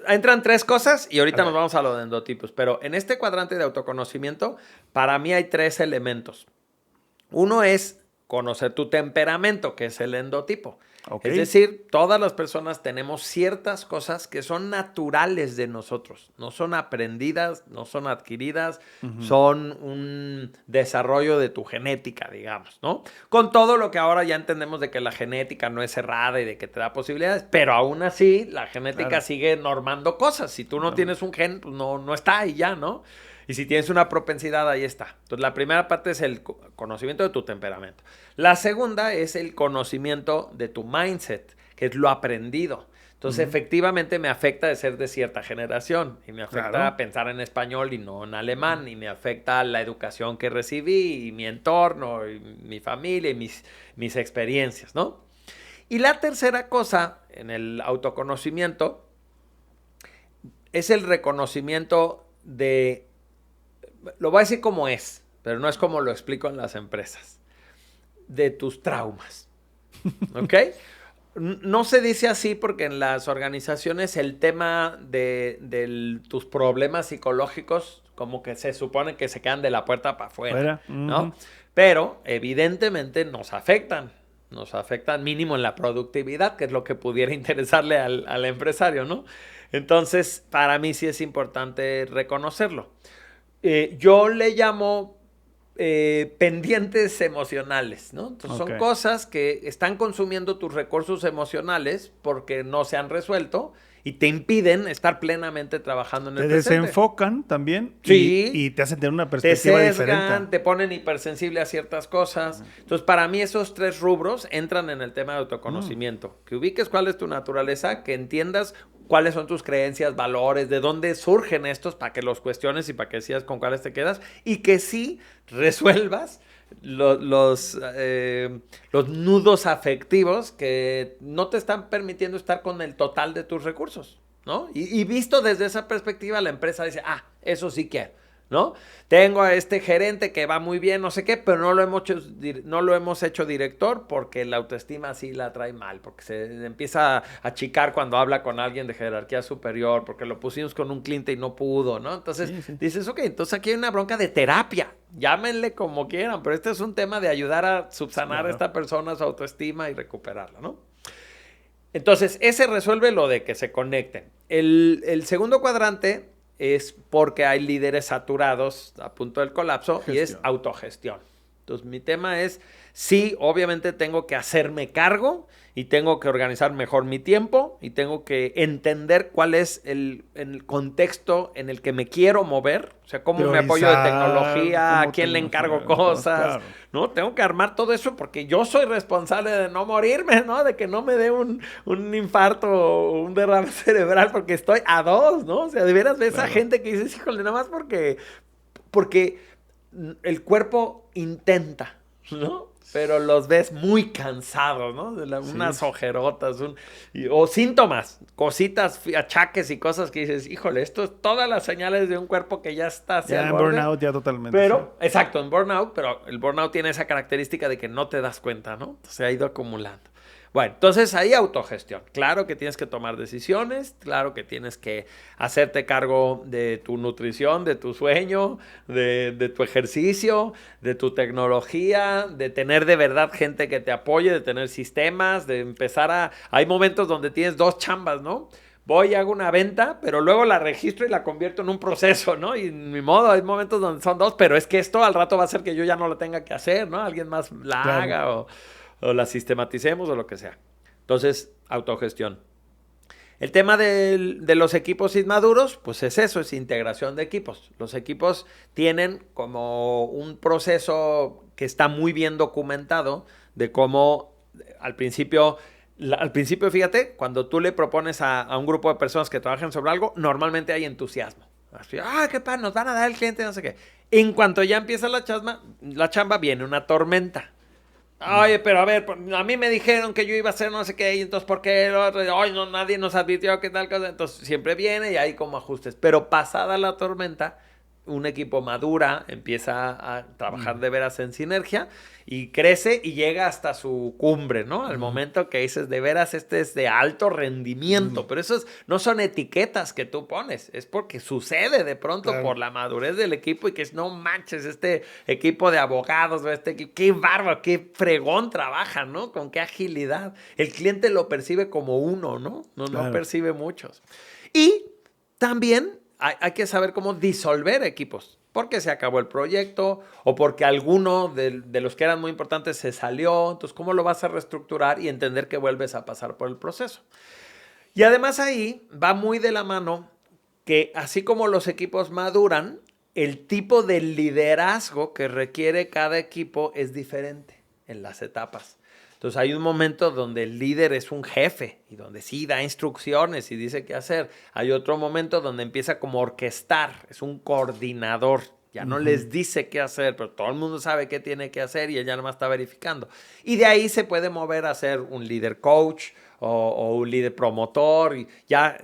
Entran 3 cosas y ahorita nos vamos a lo de endotipos. Pero en este cuadrante de autoconocimiento, para mí hay 3 elementos. Uno es conocer tu temperamento, que es el endotipo. Es decir, todas las personas tenemos ciertas cosas que son naturales de nosotros. No son aprendidas, no son adquiridas, son un desarrollo de tu genética, digamos, ¿no? Con todo lo que ahora ya entendemos de que la genética no es cerrada y de que te da posibilidades, pero aún así la genética sigue normando cosas. Si tú no tienes un gen, pues no está ahí ya, ¿no? Y si tienes una propensidad, ahí está. Entonces, la primera parte es el conocimiento de tu temperamento. La segunda es el conocimiento de tu mindset, que es lo aprendido. Entonces, efectivamente, me afecta de ser de cierta generación. Y me afecta a pensar en español y no en alemán. Y me afecta la educación que recibí, y mi entorno, y mi familia, y mis experiencias, ¿no? Y la tercera cosa, en el autoconocimiento, es el reconocimiento de... Lo voy a decir como es, pero no es como lo explico en las empresas. De tus traumas. ¿Ok? No se dice así porque en las organizaciones el tema de tus problemas psicológicos como que se supone que se quedan de la puerta para afuera, ¿no? Pero evidentemente nos afectan. Nos afectan mínimo en la productividad, que es lo que pudiera interesarle al empresario, ¿no? Entonces, para mí sí es importante reconocerlo. Yo le llamo pendientes emocionales, ¿no? Entonces son cosas que están consumiendo tus recursos emocionales porque no se han resuelto y te impiden estar plenamente trabajando en el presente. Te desenfocan también y te hacen tener una perspectiva diferente. Te ponen hipersensible a ciertas cosas. Entonces, para mí esos 3 rubros entran en el tema de autoconocimiento. Que ubiques cuál es tu naturaleza, que entiendas cuáles son tus creencias, valores, de dónde surgen estos para que los cuestiones y para que decidas con cuáles te quedas y que sí resuelvas los nudos afectivos que no te están permitiendo estar con el total de tus recursos, ¿no? Y visto desde esa perspectiva, la empresa dice, eso sí quiero, ¿no? Tengo a este gerente que va muy bien, no sé qué, pero no lo hemos hecho director porque la autoestima sí la trae mal, porque se empieza a achicar cuando habla con alguien de jerarquía superior, porque lo pusimos con un cliente y no pudo, ¿no? Entonces dices, ok, entonces aquí hay una bronca de terapia, llámenle como quieran, pero este es un tema de ayudar a subsanar a esta persona su autoestima y recuperarla, ¿no? Entonces, ese resuelve lo de que se conecten. El segundo cuadrante es porque hay líderes saturados a punto del colapso y es autogestión. Entonces, mi tema es, sí, obviamente tengo que hacerme cargo y tengo que organizar mejor mi tiempo y tengo que entender cuál es el contexto en el que me quiero mover, o sea, cómo me apoyo de tecnología, a quién le encargo cosas, ¿no? Tengo que armar todo eso porque yo soy responsable de no morirme, ¿no? De que no me dé un infarto o un derrame cerebral porque estoy a 2, ¿no? O sea, de veras ves a gente que dice, híjole, nada más porque el cuerpo intenta, ¿no? pero los ves muy cansados, ¿no? Unas ojerotas, o síntomas, cositas, achaques y cosas que dices, híjole, esto es todas las señales de un cuerpo que ya está hacia el borde. Burnout ya totalmente. Pero, exacto, en burnout, pero el burnout tiene esa característica de que no te das cuenta, ¿no? Se ha ido acumulando. Bueno, entonces ahí autogestión. Claro que tienes que tomar decisiones, claro que tienes que hacerte cargo de tu nutrición, de tu sueño, de tu ejercicio, de tu tecnología, de tener de verdad gente que te apoye, de tener sistemas, de empezar a... Hay momentos donde tienes 2 chambas, ¿no? Voy y hago una venta, pero luego la registro y la convierto en un proceso, ¿no? Y ni modo, hay momentos donde son 2, pero es que esto al rato va a hacer que yo ya no lo tenga que hacer, ¿no? Alguien más la haga o la sistematicemos o lo que sea. Entonces, autogestión. El tema de los equipos inmaduros, pues es eso, es integración de equipos. Los equipos tienen como un proceso que está muy bien documentado de cómo al principio, fíjate, cuando tú le propones a un grupo de personas que trabajen sobre algo, normalmente hay entusiasmo. Así, qué padre, nos van a dar el cliente, no sé qué. En cuanto ya empieza la chamba, viene una tormenta. Oye, pero a ver, a mí me dijeron que yo iba a hacer no sé qué, y entonces ¿por qué? Oye, no, nadie nos advirtió que tal cosa. Entonces siempre viene y hay como ajustes. Pero pasada la tormenta, un equipo madura, empieza a trabajar de veras en sinergia y crece y llega hasta su cumbre, ¿no? Al momento que dices, de veras, este es de alto rendimiento. Pero esos no son etiquetas que tú pones, es porque sucede de pronto por la madurez del equipo y que es, no manches, este equipo de abogados, qué bárbaro, qué fregón trabaja, ¿no? Con qué agilidad. El cliente lo percibe como uno, ¿no? No percibe muchos. Y también hay que saber cómo disolver equipos, porque se acabó el proyecto o porque alguno de los que eran muy importantes se salió. Entonces, ¿cómo lo vas a reestructurar y entender que vuelves a pasar por el proceso? Y además ahí va muy de la mano que así como los equipos maduran, el tipo de liderazgo que requiere cada equipo es diferente en las etapas. Entonces hay un momento donde el líder es un jefe y donde sí da instrucciones y dice qué hacer. Hay otro momento donde empieza como a orquestar, es un coordinador. Ya no les dice qué hacer, pero todo el mundo sabe qué tiene que hacer y ella nada más está verificando. Y de ahí se puede mover a ser un líder coach o un líder promotor. Y ya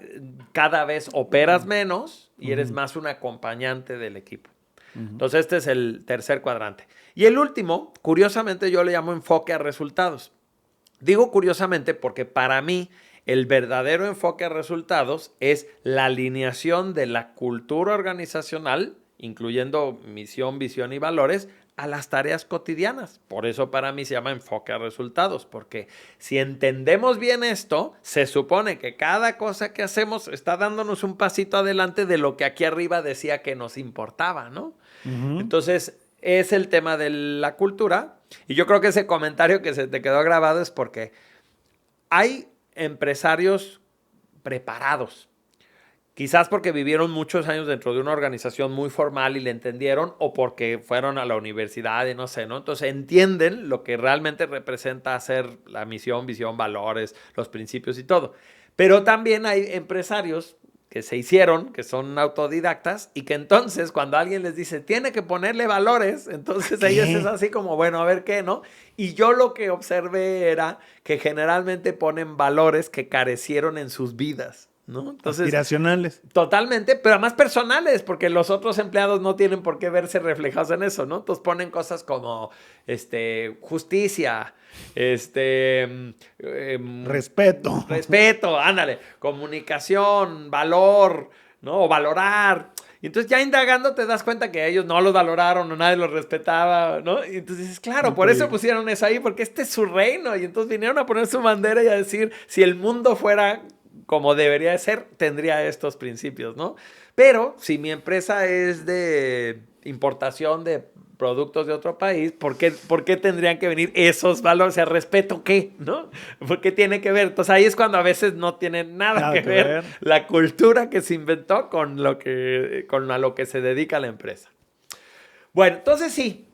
cada vez operas menos y eres más un acompañante del equipo. Entonces este es el tercer cuadrante. Y el último, curiosamente yo le llamo enfoque a resultados. Digo curiosamente porque para mí el verdadero enfoque a resultados es la alineación de la cultura organizacional, incluyendo misión, visión y valores, a las tareas cotidianas. Por eso para mí se llama enfoque a resultados, porque si entendemos bien esto, se supone que cada cosa que hacemos está dándonos un pasito adelante de lo que aquí arriba decía que nos importaba, ¿no? Entonces, es el tema de la cultura. Y yo creo que ese comentario que se te quedó grabado es porque hay empresarios preparados. Quizás porque vivieron muchos años dentro de una organización muy formal y le entendieron, o porque fueron a la universidad y no sé, ¿no? Entonces entienden lo que realmente representa hacer la misión, visión, valores, los principios y todo. Pero también hay empresarios que se hicieron, que son autodidactas, y que entonces cuando alguien les dice, tiene que ponerle valores, entonces ellos es así como, bueno, a ver qué, ¿no? Y yo lo que observé era que generalmente ponen valores que carecieron en sus vidas, ¿no? Entonces, aspiracionales. Totalmente, pero además personales, porque los otros empleados no tienen por qué verse reflejados en eso, ¿no? Entonces ponen cosas como justicia, respeto, ándale, comunicación, valor, ¿no? O valorar. Y entonces ya indagando te das cuenta que ellos no los valoraron o nadie los respetaba, ¿no? Y entonces dices, claro, por eso pusieron eso ahí, porque este es su reino. Y entonces vinieron a poner su bandera y a decir, si el mundo fuera como debería de ser, tendría estos principios, ¿no? Pero si mi empresa es de importación de productos de otro país, ¿por qué tendrían que venir esos valores? O sea, ¿respeto qué? ¿No? ¿Por qué tiene que ver? Entonces ahí es cuando a veces no tiene nada que ver la cultura que se inventó con a lo que se dedica la empresa. Bueno, entonces sí,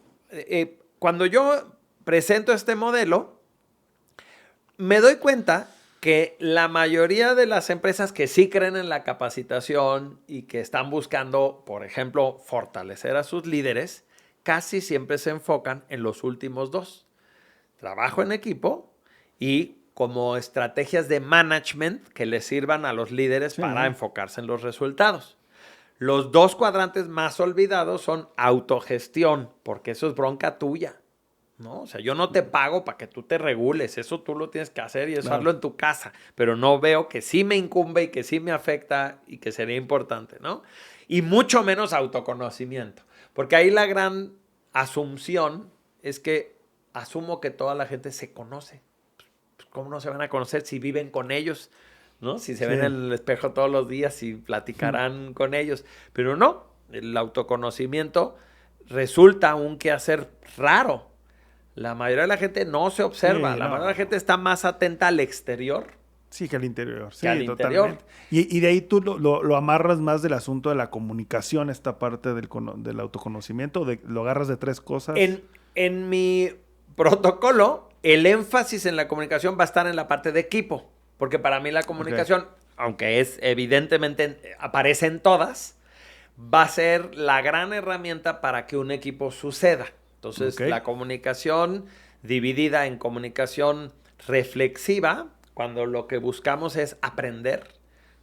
cuando yo presento este modelo, me doy cuenta que la mayoría de las empresas que sí creen en la capacitación y que están buscando, por ejemplo, fortalecer a sus líderes, casi siempre se enfocan en los últimos 2. trabajo en equipo y como estrategias de management que les sirvan a los líderes para enfocarse en los resultados. Los 2 cuadrantes más olvidados son autogestión, porque eso es bronca tuya, ¿no? O sea, yo no te pago para que tú te regules, eso tú lo tienes que hacer y hacerlo en tu casa, pero no veo que sí me incumbe y que sí me afecta y que sería importante, ¿no? Y mucho menos autoconocimiento, porque ahí la gran asunción es que asumo que toda la gente se conoce. ¿Cómo no se van a conocer si viven con ellos? ¿No? Si se ven en el espejo todos los días y platicarán con ellos. Pero no, el autoconocimiento resulta un quehacer raro. La mayoría de la gente no se observa. La mayoría de la gente está más atenta al exterior. Sí, que al interior. Sí, al interior. Y de ahí tú lo amarras más del asunto de la comunicación, esta parte del autoconocimiento, lo agarras de 3 cosas. En mi protocolo, el énfasis en la comunicación va a estar en la parte de equipo, porque para mí la comunicación, aunque es evidentemente aparece en todas, va a ser la gran herramienta para que un equipo suceda. Entonces, la comunicación dividida en comunicación reflexiva, cuando lo que buscamos es aprender,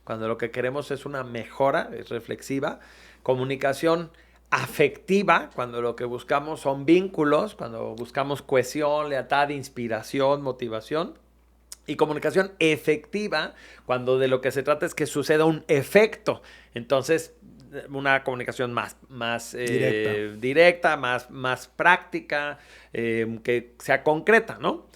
cuando lo que queremos es una mejora, es reflexiva. Comunicación afectiva, cuando lo que buscamos son vínculos, cuando buscamos cohesión, lealtad, inspiración, motivación. Y comunicación efectiva, cuando de lo que se trata es que suceda un efecto. Entonces, una comunicación más directa, más práctica, que sea concreta, ¿no?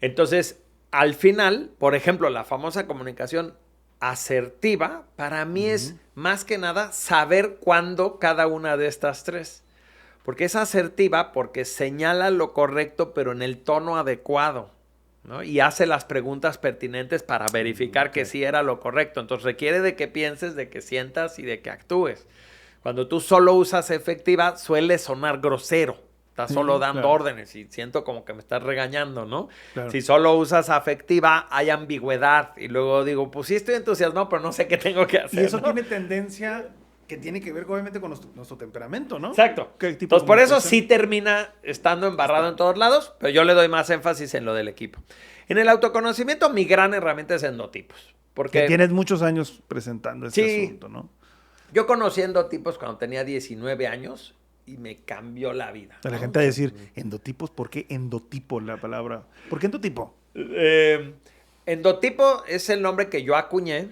Entonces, al final, por ejemplo, la famosa comunicación asertiva, para mí es más que nada saber cuándo cada una de estas 3. Porque es asertiva porque señala lo correcto, pero en el tono adecuado, ¿no? Y hace las preguntas pertinentes para verificar que sí era lo correcto. Entonces requiere de que pienses, de que sientas y de que actúes. Cuando tú solo usas efectiva, suele sonar grosero. Estás solo dando órdenes y siento como que me estás regañando, ¿no? Claro. Si solo usas afectiva, hay ambigüedad. Y luego digo, pues sí estoy entusiasmado, pero no sé qué tengo que hacer. Y eso tiene tendencia que tiene que ver obviamente con nuestro temperamento, ¿no? Exacto. Entonces por eso sí termina estando embarrado en todos lados, pero yo le doy más énfasis en lo del equipo. En el autoconocimiento, mi gran herramienta es endotipos. Porque que tienes muchos años presentando este asunto, ¿no? Yo conocí endotipos cuando tenía 19 años y me cambió la vida. A la gente va a decir, endotipos, ¿por qué endotipo la palabra? ¿Por qué endotipo? Endotipo es el nombre que yo acuñé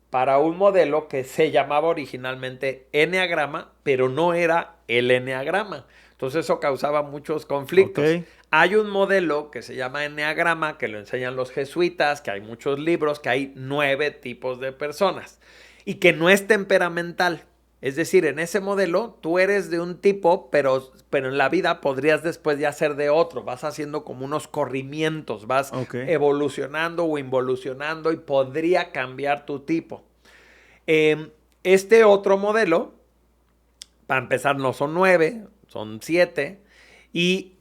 para un modelo que se llamaba originalmente eneagrama, pero no era el eneagrama. Entonces eso causaba muchos conflictos. Hay un modelo que se llama eneagrama, que lo enseñan los jesuitas, que hay muchos libros, que hay 9 tipos de personas y que no es temperamental. Es decir, en ese modelo tú eres de un tipo, pero en la vida podrías después ya ser de otro. Vas haciendo como unos corrimientos, vas evolucionando o involucionando y podría cambiar tu tipo. Este otro modelo, para empezar, no son 9, son 7. Y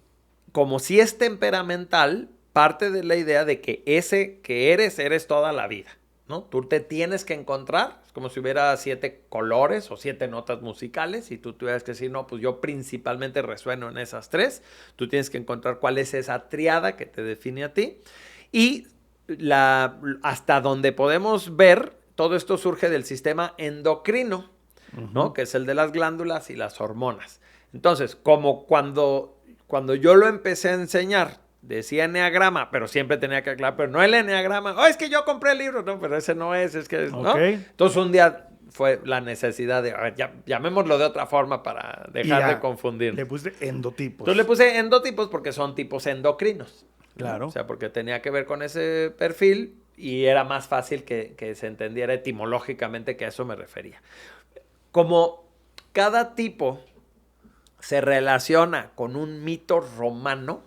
como si es temperamental, parte de la idea de que ese que eres toda la vida, ¿no? Tú te tienes que encontrar, es como si hubiera 7 colores o 7 notas musicales y tú tuvieras que decir, no, pues yo principalmente resueno en esas 3. Tú tienes que encontrar cuál es esa triada que te define a ti. Y hasta donde podemos ver, todo esto surge del sistema endocrino, ¿no? Que es el de las glándulas y las hormonas. Entonces, como cuando yo lo empecé a enseñar, decía eneagrama, pero siempre tenía que aclarar, pero no el eneagrama. Oh, es que yo compré el libro. No, pero ese no es que, ¿no? Entonces un día fue la necesidad de, a ver, llamémoslo de otra forma para dejar de confundir. Le puse endotipos. Entonces le puse endotipos porque son tipos endocrinos. Claro. O sea, porque tenía que ver con ese perfil y era más fácil que se entendiera etimológicamente que a eso me refería. Como cada tipo se relaciona con un mito romano,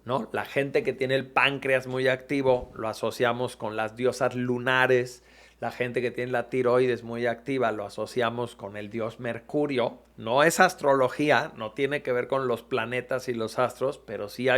¿no? La gente que tiene el páncreas muy activo lo asociamos con las diosas lunares. La gente que tiene la tiroides muy activa lo asociamos con el dios Mercurio. No es astrología, no tiene que ver con los planetas y los astros, pero sí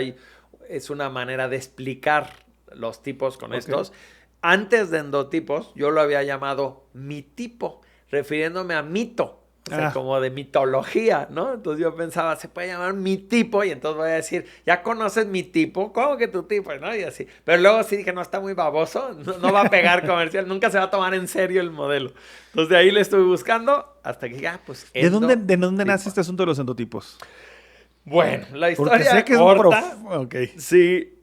es una manera de explicar los tipos con estos. Antes de endotipos, yo lo había llamado mi tipo, refiriéndome a mito. O sea, como de mitología, ¿no? Entonces yo pensaba, se puede llamar mi tipo, y entonces voy a decir, ¿ya conoces mi tipo? ¿Cómo que tu tipo? ¿No? Y así. Pero luego sí dije, no, está muy baboso, no va a pegar comercial, nunca se va a tomar en serio el modelo. Entonces de ahí le estuve buscando hasta que ya, pues, ¿De dónde nace este asunto de los endotipos? Bueno, la Porque historia sé que corta, es un okay. Sí,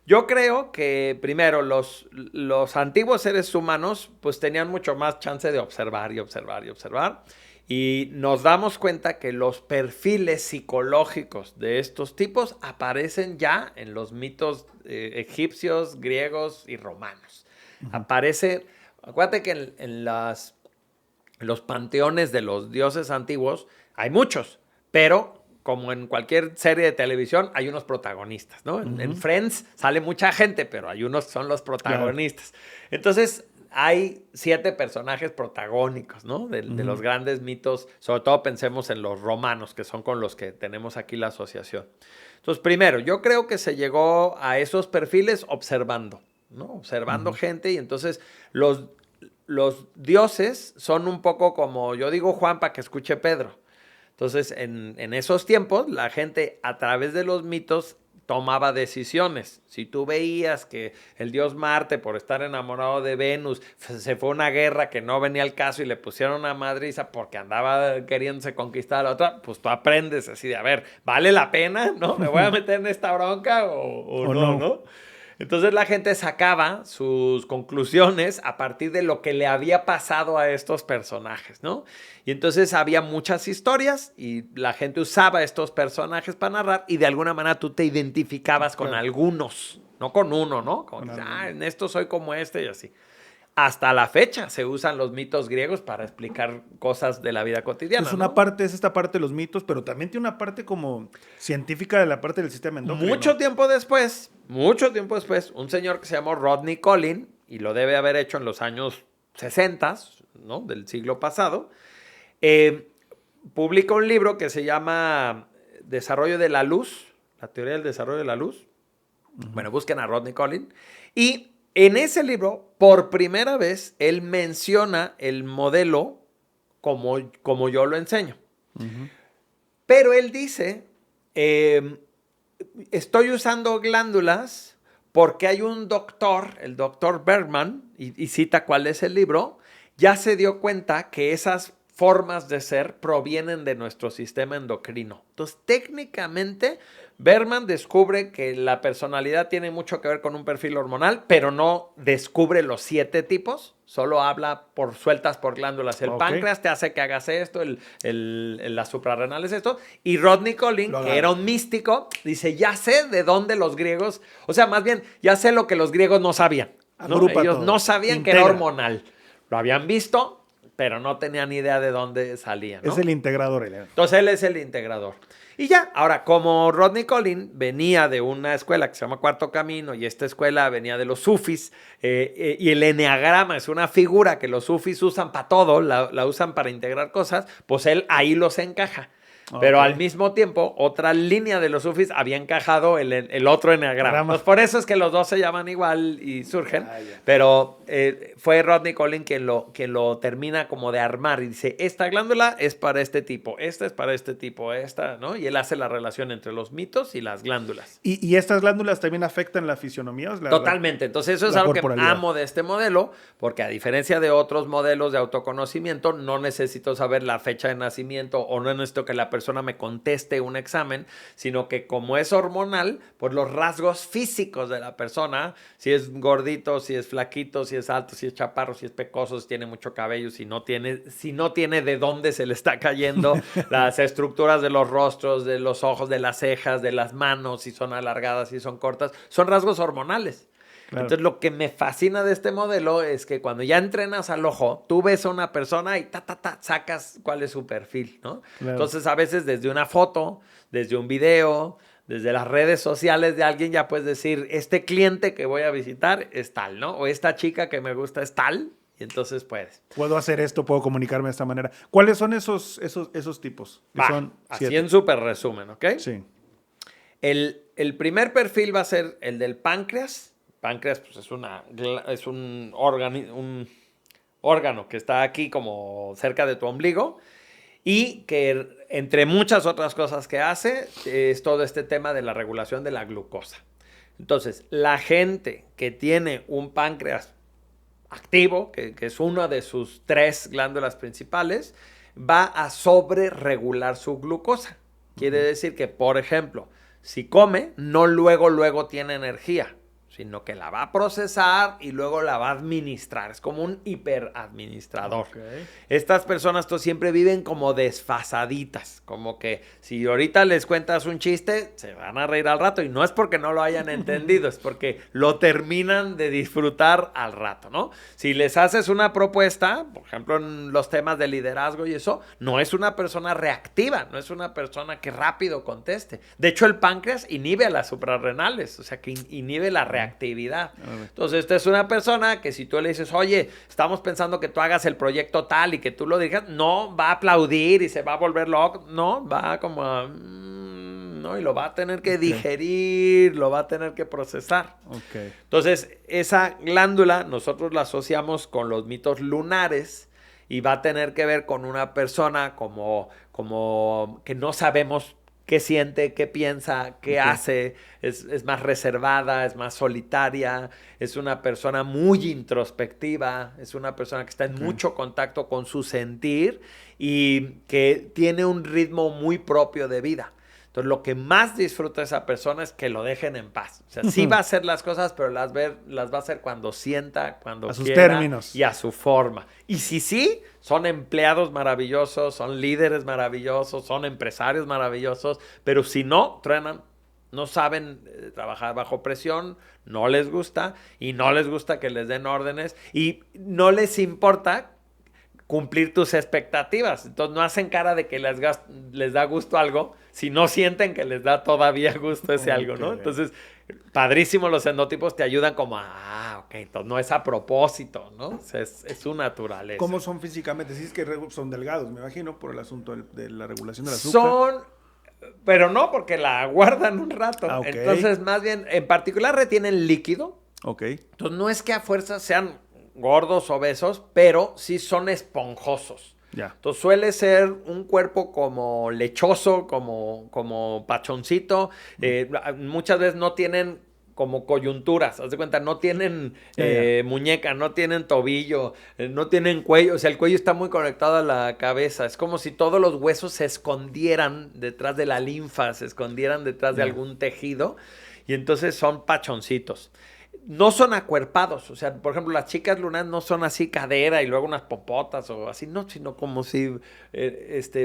yo creo que primero los antiguos seres humanos pues tenían mucho más chance de observar y observar y observar. Y nos damos cuenta que los perfiles psicológicos de estos tipos aparecen ya en los mitos egipcios, griegos y romanos. Aparece, acuérdate que en los panteones de los dioses antiguos hay muchos, pero como en cualquier serie de televisión, hay unos protagonistas, ¿no? En Friends sale mucha gente, pero hay unos que son los protagonistas. Claro. Entonces, hay 7 personajes protagónicos, ¿no? De los grandes mitos, sobre todo pensemos en los romanos, que son con los que tenemos aquí la asociación. Entonces, primero, yo creo que se llegó a esos perfiles observando, ¿no? Observando gente, y entonces los dioses son un poco como, yo digo Juan para que escuche Pedro. Entonces, en esos tiempos, la gente a través de los mitos tomaba decisiones. Si tú veías que el dios Marte, por estar enamorado de Venus, se fue a una guerra que no venía al caso y le pusieron una madriza porque andaba queriéndose conquistar a la otra, pues tú aprendes así de, a ver, ¿vale la pena? ¿No? ¿Me voy a meter en esta bronca o no, no? Entonces la gente sacaba sus conclusiones a partir de lo que le había pasado a estos personajes, ¿no? Y entonces había muchas historias y la gente usaba estos personajes para narrar, y de alguna manera tú te identificabas con algunos, no con uno, ¿no? Como dices, en esto soy como este y así. Hasta la fecha se usan los mitos griegos para explicar cosas de la vida cotidiana. Entonces, una parte es esta parte de los mitos, pero también tiene una parte como científica de la parte del sistema endocrino. Mucho tiempo después, un señor que se llamó Rodney Collin, y lo debe haber hecho en los años 60, ¿no? Del siglo pasado, publica un libro que se llama Desarrollo de la Luz, la teoría del desarrollo de la luz. Bueno, busquen a Rodney Collin. Y en ese libro, por primera vez, él menciona el modelo como yo lo enseño. Pero él dice, estoy usando glándulas porque hay un doctor, el doctor Bergman, y cita cuál es el libro, ya se dio cuenta que esas formas de ser provienen de nuestro sistema endocrino. Entonces, técnicamente, Bergman descubre que la personalidad tiene mucho que ver con un perfil hormonal, pero no descubre los 7 tipos, solo habla sueltas por glándulas. El páncreas te hace que hagas esto, las suprarrenales esto, y Rodney Collin, que era un místico, dice, ya sé de dónde los griegos, o sea, más bien, ya sé lo que los griegos no sabían, ¿no? Ellos no sabían que era hormonal, lo habían visto, pero no tenía ni idea de dónde salía, ¿no? Es el integrador. Entonces él es el integrador. Y ya, ahora, como Rodney Collin venía de una escuela que se llama Cuarto Camino, y esta escuela venía de los sufis, y el eneagrama es una figura que los sufis usan para todo, la usan para integrar cosas, pues él ahí los encaja. Pero al mismo tiempo, otra línea de los sufis había encajado el otro eneagrama. Entonces, por eso es que los dos se llaman igual y surgen. Pero fue Rodney Collin quien lo termina como de armar y dice, esta glándula es para este tipo, esta es para este tipo, esta, ¿no? Y él hace la relación entre los mitos y las glándulas. ¿Y estas glándulas también afectan la fisionomía? Totalmente. Entonces, eso es algo que amo de este modelo, porque a diferencia de otros modelos de autoconocimiento, no necesito saber la fecha de nacimiento o no necesito que la persona me conteste un examen, sino que como es hormonal, pues los rasgos físicos de la persona, si es gordito, si es flaquito, si es alto, si es chaparro, si es pecoso, si tiene mucho cabello, si no tiene de dónde se le está cayendo, las estructuras de los rostros, de los ojos, de las cejas, de las manos, si son alargadas, si son cortas, son rasgos hormonales. Claro. Entonces, lo que me fascina de este modelo es que cuando ya entrenas al ojo, tú ves a una persona y sacas cuál es su perfil, ¿no? Claro. Entonces, a veces desde una foto, desde un video, desde las redes sociales de alguien, ya puedes decir, este cliente que voy a visitar es tal, ¿no? O esta chica que me gusta es tal, y entonces puedes. Puedo hacer esto, puedo comunicarme de esta manera. ¿Cuáles son esos tipos? Son así 7. En súper resumen, ¿ok? Sí. El primer perfil va a ser el del páncreas. Páncreas pues, es un órgano que está aquí como cerca de tu ombligo y que entre muchas otras cosas que hace es todo este tema de la regulación de la glucosa. Entonces, la gente que tiene un páncreas activo, que es una de sus 3 glándulas principales, va a sobreregular su glucosa. Quiere decir que, por ejemplo, si come, no luego tiene energía, sino que la va a procesar y luego la va a administrar. Es como un hiperadministrador. Okay. Estas personas siempre viven como desfasaditas, como que si ahorita les cuentas un chiste, se van a reír al rato y no es porque no lo hayan entendido, es porque lo terminan de disfrutar al rato, ¿no? Si les haces una propuesta, por ejemplo, en los temas de liderazgo y eso, no es una persona reactiva, no es una persona que rápido conteste. De hecho, el páncreas inhibe a las suprarrenales, o sea, que inhibe la reactividad. Entonces, esta es una persona que si tú le dices, oye, estamos pensando que tú hagas el proyecto tal y que tú lo digas, no va a aplaudir y se va a volver loco, no, va como a... no, y lo va a tener que digerir, lo va a tener que procesar. Okay. Entonces, esa glándula nosotros la asociamos con los mitos lunares y va a tener que ver con una persona como que no sabemos qué siente, qué piensa, qué hace, es más reservada, es más solitaria, es una persona muy introspectiva, es una persona que está en mucho contacto con su sentir y que tiene un ritmo muy propio de vida. Entonces, lo que más disfruta esa persona es que lo dejen en paz. O sea, sí va a hacer las cosas, pero las va a hacer cuando sienta, cuando quiera. A sus términos. Y a su forma. Y sí, son empleados maravillosos, son líderes maravillosos, son empresarios maravillosos, pero si no, truenan, no saben trabajar bajo presión, no les gusta y no les gusta que les den órdenes y no les importa cumplir tus expectativas. Entonces no hacen cara de que les da gusto algo si no sienten que les da todavía gusto ese algo, ¿no? Entonces, padrísimo, los endotipos te ayudan como, entonces no es a propósito, ¿no? O sea, es su naturaleza. ¿Cómo son físicamente? Sí, es que son delgados, me imagino, por el asunto de la regulación del azúcar. Pero no, porque la guardan un rato. Entonces, más bien, en particular retienen líquido. Entonces, no es que a fuerza sean gordos, obesos, pero sí son esponjosos. Entonces suele ser un cuerpo como lechoso, como pachoncito. Muchas veces no tienen como coyunturas, haz de cuenta, no tienen muñeca, no tienen tobillo, no tienen cuello, o sea, el cuello está muy conectado a la cabeza, es como si todos los huesos se escondieran detrás de la linfa, se escondieran detrás de algún tejido, y entonces son pachoncitos. No son acuerpados, o sea, por ejemplo, las chicas lunares no son así cadera y luego unas popotas o así, no, sino como si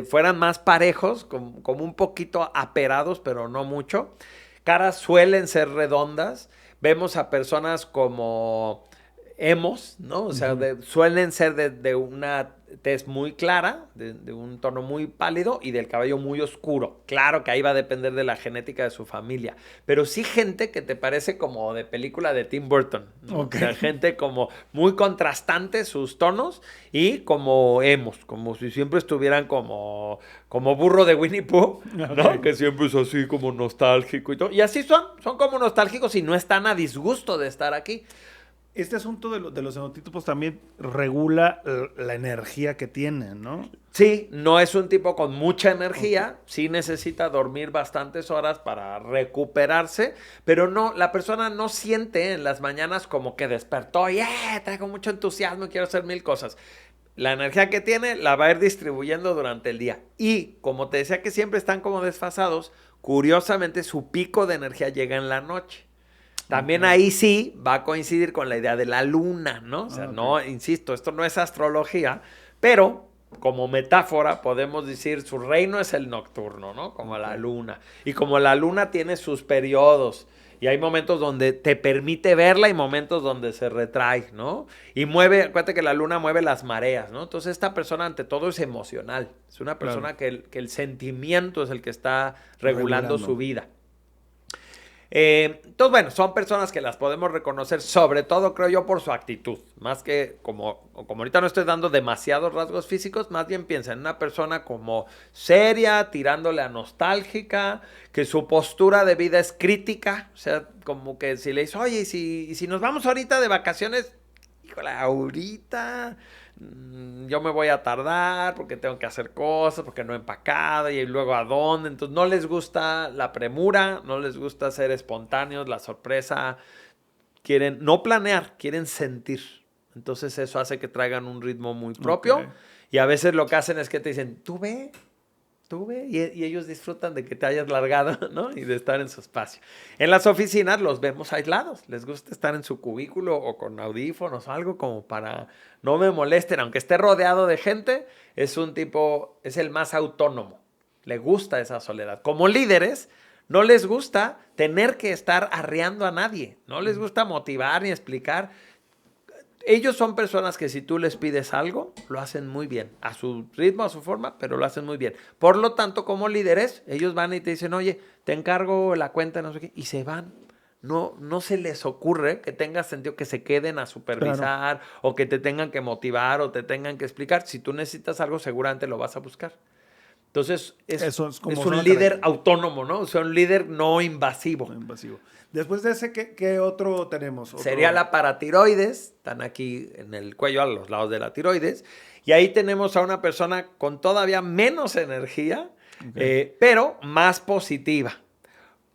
fueran más parejos, como un poquito aperados, pero no mucho. Caras suelen ser redondas, vemos a personas como emos, ¿no? O sea, suelen ser de una tez muy clara, de un tono muy pálido y del cabello muy oscuro. Claro que ahí va a depender de la genética de su familia, pero sí gente que te parece como de película de Tim Burton, ¿no? O sea, gente como muy contrastante sus tonos y como emos, como si siempre estuvieran como burro de Winnie Pooh, ¿no? Que siempre es así como nostálgico y todo. Y así son como nostálgicos y no están a disgusto de estar aquí. Este asunto de los enotipos también regula la energía que tienen, ¿no? Sí, no es un tipo con mucha energía, sí necesita dormir bastantes horas para recuperarse, pero no, la persona no siente en las mañanas como que despertó y traigo mucho entusiasmo y quiero hacer 1000 cosas. La energía que tiene la va a ir distribuyendo durante el día. Y como te decía que siempre están como desfasados, curiosamente su pico de energía llega en la noche. También ahí sí va a coincidir con la idea de la luna, ¿no? O sea, no, insisto, esto no es astrología, pero como metáfora podemos decir su reino es el nocturno, ¿no? Como la luna. Y como la luna tiene sus periodos y hay momentos donde te permite verla y momentos donde se retrae, ¿no? Y acuérdate que la luna mueve las mareas, ¿no? Entonces esta persona ante todo es emocional. Es una persona que el sentimiento es el que está regulando su vida. Entonces, bueno, son personas que las podemos reconocer, sobre todo, creo yo, por su actitud. Más que, como ahorita no estoy dando demasiados rasgos físicos, más bien piensa en una persona como seria, tirándole a nostálgica, que su postura de vida es crítica. O sea, como que si le dices, oye, ¿y si nos vamos ahorita de vacaciones? híjole, ahorita yo me voy a tardar porque tengo que hacer cosas, porque no he empacado y luego a dónde. Entonces no les gusta la premura, no les gusta ser espontáneos, la sorpresa. Quieren no planear, quieren sentir. Entonces eso hace que traigan un ritmo muy propio. Ok. Y a veces lo que hacen es que te dicen, tú ve. Y ellos disfrutan de que te hayas largado, ¿no? Y de estar en su espacio. En las oficinas los vemos aislados. Les gusta estar en su cubículo o con audífonos o algo como para no me molesten. Aunque esté rodeado de gente, es un tipo, es el más autónomo. Le gusta esa soledad. Como líderes, no les gusta tener que estar arreando a nadie. No les gusta motivar ni explicar. Ellos son personas que si tú les pides algo, lo hacen muy bien. A su ritmo, a su forma, pero lo hacen muy bien. Por lo tanto, como líderes, ellos van y te dicen, oye, te encargo la cuenta, no sé qué, y se van. No se les ocurre que tengas sentido que se queden a supervisar o que te tengan que motivar o te tengan que explicar. Si tú necesitas algo, seguramente lo vas a buscar. Entonces, Eso es como un zona líder característica. autónomo, ¿no? O sea, un líder no invasivo. No invasivo. Después de ese, ¿qué otro tenemos? Sería la paratiroides, están aquí en el cuello a los lados de la tiroides, y ahí tenemos a una persona con todavía menos energía, pero más positiva.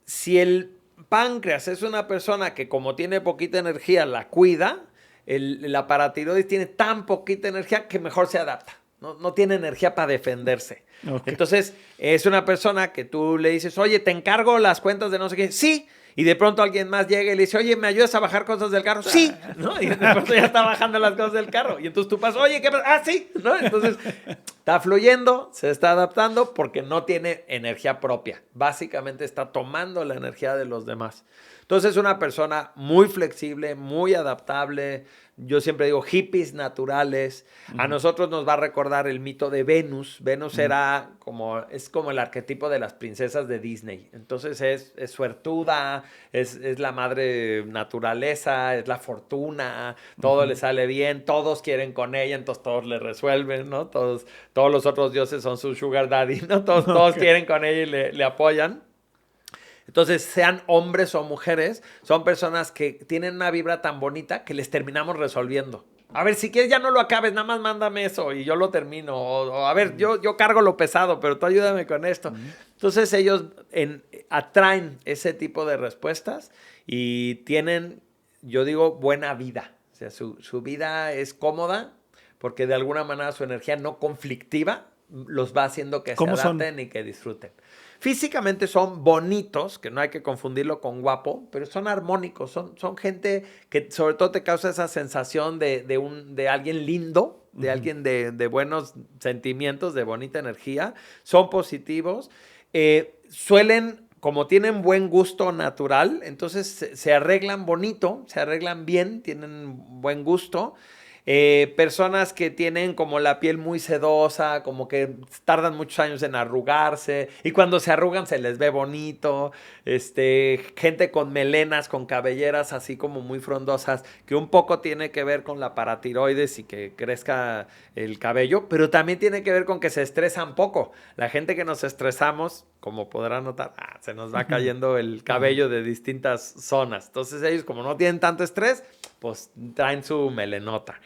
Si el páncreas es una persona que como tiene poquita energía la cuida, la paratiroides tiene tan poquita energía que mejor se adapta. No tiene energía para defenderse. Okay. Entonces, es una persona que tú le dices, oye, te encargo las cuentas de no sé qué. Sí. Y de pronto alguien más llega y le dice, oye, ¿me ayudas a bajar cosas del carro? Sí. ¿No? Y de pronto ya está bajando las cosas del carro. Y entonces tú pasas, oye, ¿qué pasa? Ah, sí. ¿No? Entonces, está fluyendo, se está adaptando porque no tiene energía propia. Básicamente está tomando la energía de los demás. Entonces, es una persona muy flexible, muy adaptable. Yo siempre digo hippies naturales. A nosotros nos va a recordar el mito de Venus. Venus es como el arquetipo de las princesas de Disney. Entonces es suertuda, es la madre naturaleza, es la fortuna, todo le sale bien, todos quieren con ella, entonces todos le resuelven, ¿no? Todos los otros dioses son su sugar daddy, ¿no? Todos quieren con ella y le apoyan. Entonces, sean hombres o mujeres, son personas que tienen una vibra tan bonita que les terminamos resolviendo. A ver, si quieres ya no lo acabes, nada más mándame eso y yo lo termino. O a ver, yo cargo lo pesado, pero tú ayúdame con esto. Entonces, ellos atraen ese tipo de respuestas y tienen, yo digo, buena vida. O sea, su vida es cómoda porque de alguna manera su energía no conflictiva los va haciendo que se adapten y que disfruten. Físicamente son bonitos, que no hay que confundirlo con guapo, pero son armónicos, son gente que sobre todo te causa esa sensación de alguien lindo, de alguien de buenos sentimientos, de bonita energía. Son positivos, suelen, como tienen buen gusto natural, entonces se arreglan bonito, se arreglan bien, tienen buen gusto. Personas que tienen como la piel muy sedosa, como que tardan muchos años en arrugarse y cuando se arrugan se les ve bonito. Gente con melenas, con cabelleras así como muy frondosas, que un poco tiene que ver con la paratiroides y que crezca el cabello, pero también tiene que ver con que se estresan poco. La gente que nos estresamos, como podrán notar, se nos va cayendo el cabello de distintas zonas. Entonces ellos, como no tienen tanto estrés, pues traen su melenota.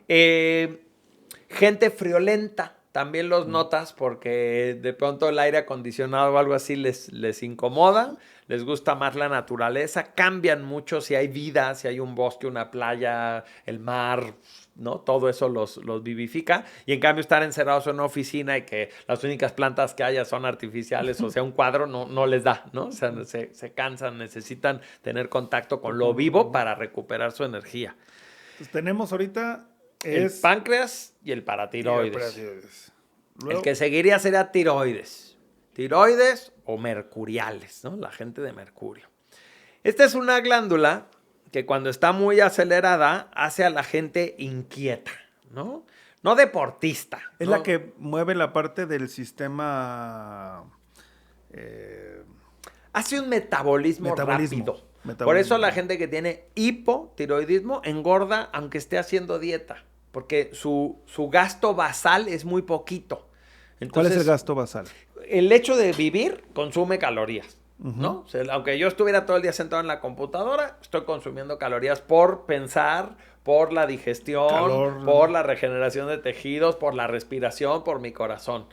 Gente friolenta, también los notas porque de pronto el aire acondicionado o algo así les incomoda, les gusta más la naturaleza, cambian mucho si hay vida, si hay un bosque, una playa, el mar, ¿no? Todo eso los vivifica. Y en cambio estar encerrados en una oficina y que las únicas plantas que haya son artificiales, o sea, un cuadro no les da, ¿no? O sea, se cansan, necesitan tener contacto con lo vivo para recuperar su energía. Pues tenemos ahorita el páncreas y el paratiroides. Luego, el que seguiría sería tiroides. Tiroides o mercuriales, ¿no? La gente de Mercurio. Esta es una glándula que cuando está muy acelerada hace a la gente inquieta, ¿no? No deportista. Es ¿no? la que mueve la parte del sistema... hace un metabolismo rápido. Por eso la gente que tiene hipotiroidismo engorda aunque esté haciendo dieta, porque su gasto basal es muy poquito. Entonces, ¿cuál es el gasto basal? El hecho de vivir consume calorías. ¿no? O sea, aunque yo estuviera todo el día sentado en la computadora, estoy consumiendo calorías por pensar, por la digestión, Calor. por la regeneración de tejidos, por la respiración, por mi corazón.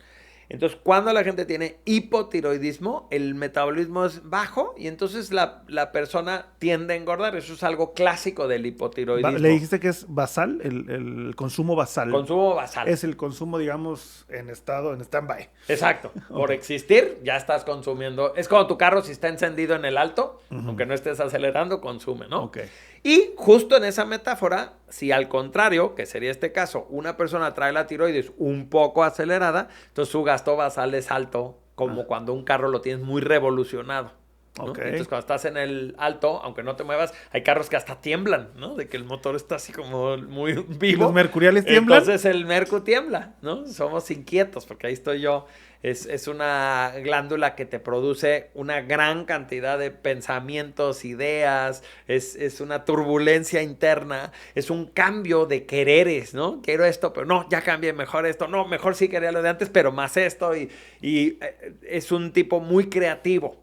Entonces, cuando la gente tiene hipotiroidismo, el metabolismo es bajo y entonces la persona tiende a engordar. Eso es algo clásico del hipotiroidismo. Le dijiste que es basal, el consumo basal. Consumo basal. Es el consumo, digamos, en stand-by. Exacto. Por existir, ya estás consumiendo. Es como tu carro, si está encendido en el alto, aunque no estés acelerando, consume, ¿no? Ok. Y justo en esa metáfora, si al contrario, que sería este caso, una persona trae la tiroides un poco acelerada, entonces su gasto basal es alto, como cuando un carro lo tienes muy revolucionado, ¿no? Ok. Entonces cuando estás en el alto, aunque no te muevas, hay carros que hasta tiemblan, ¿no? De que el motor está así como muy vivo. ¿Y los mercuriales tiemblan? Entonces el mercu tiembla, ¿no? Somos inquietos, porque ahí estoy yo. Es una glándula que te produce una gran cantidad de pensamientos, ideas, es una turbulencia interna, es un cambio de quereres, ¿no? Quiero esto, pero no, ya cambié, mejor esto, no, mejor sí quería lo de antes, pero más esto, y es un tipo muy creativo.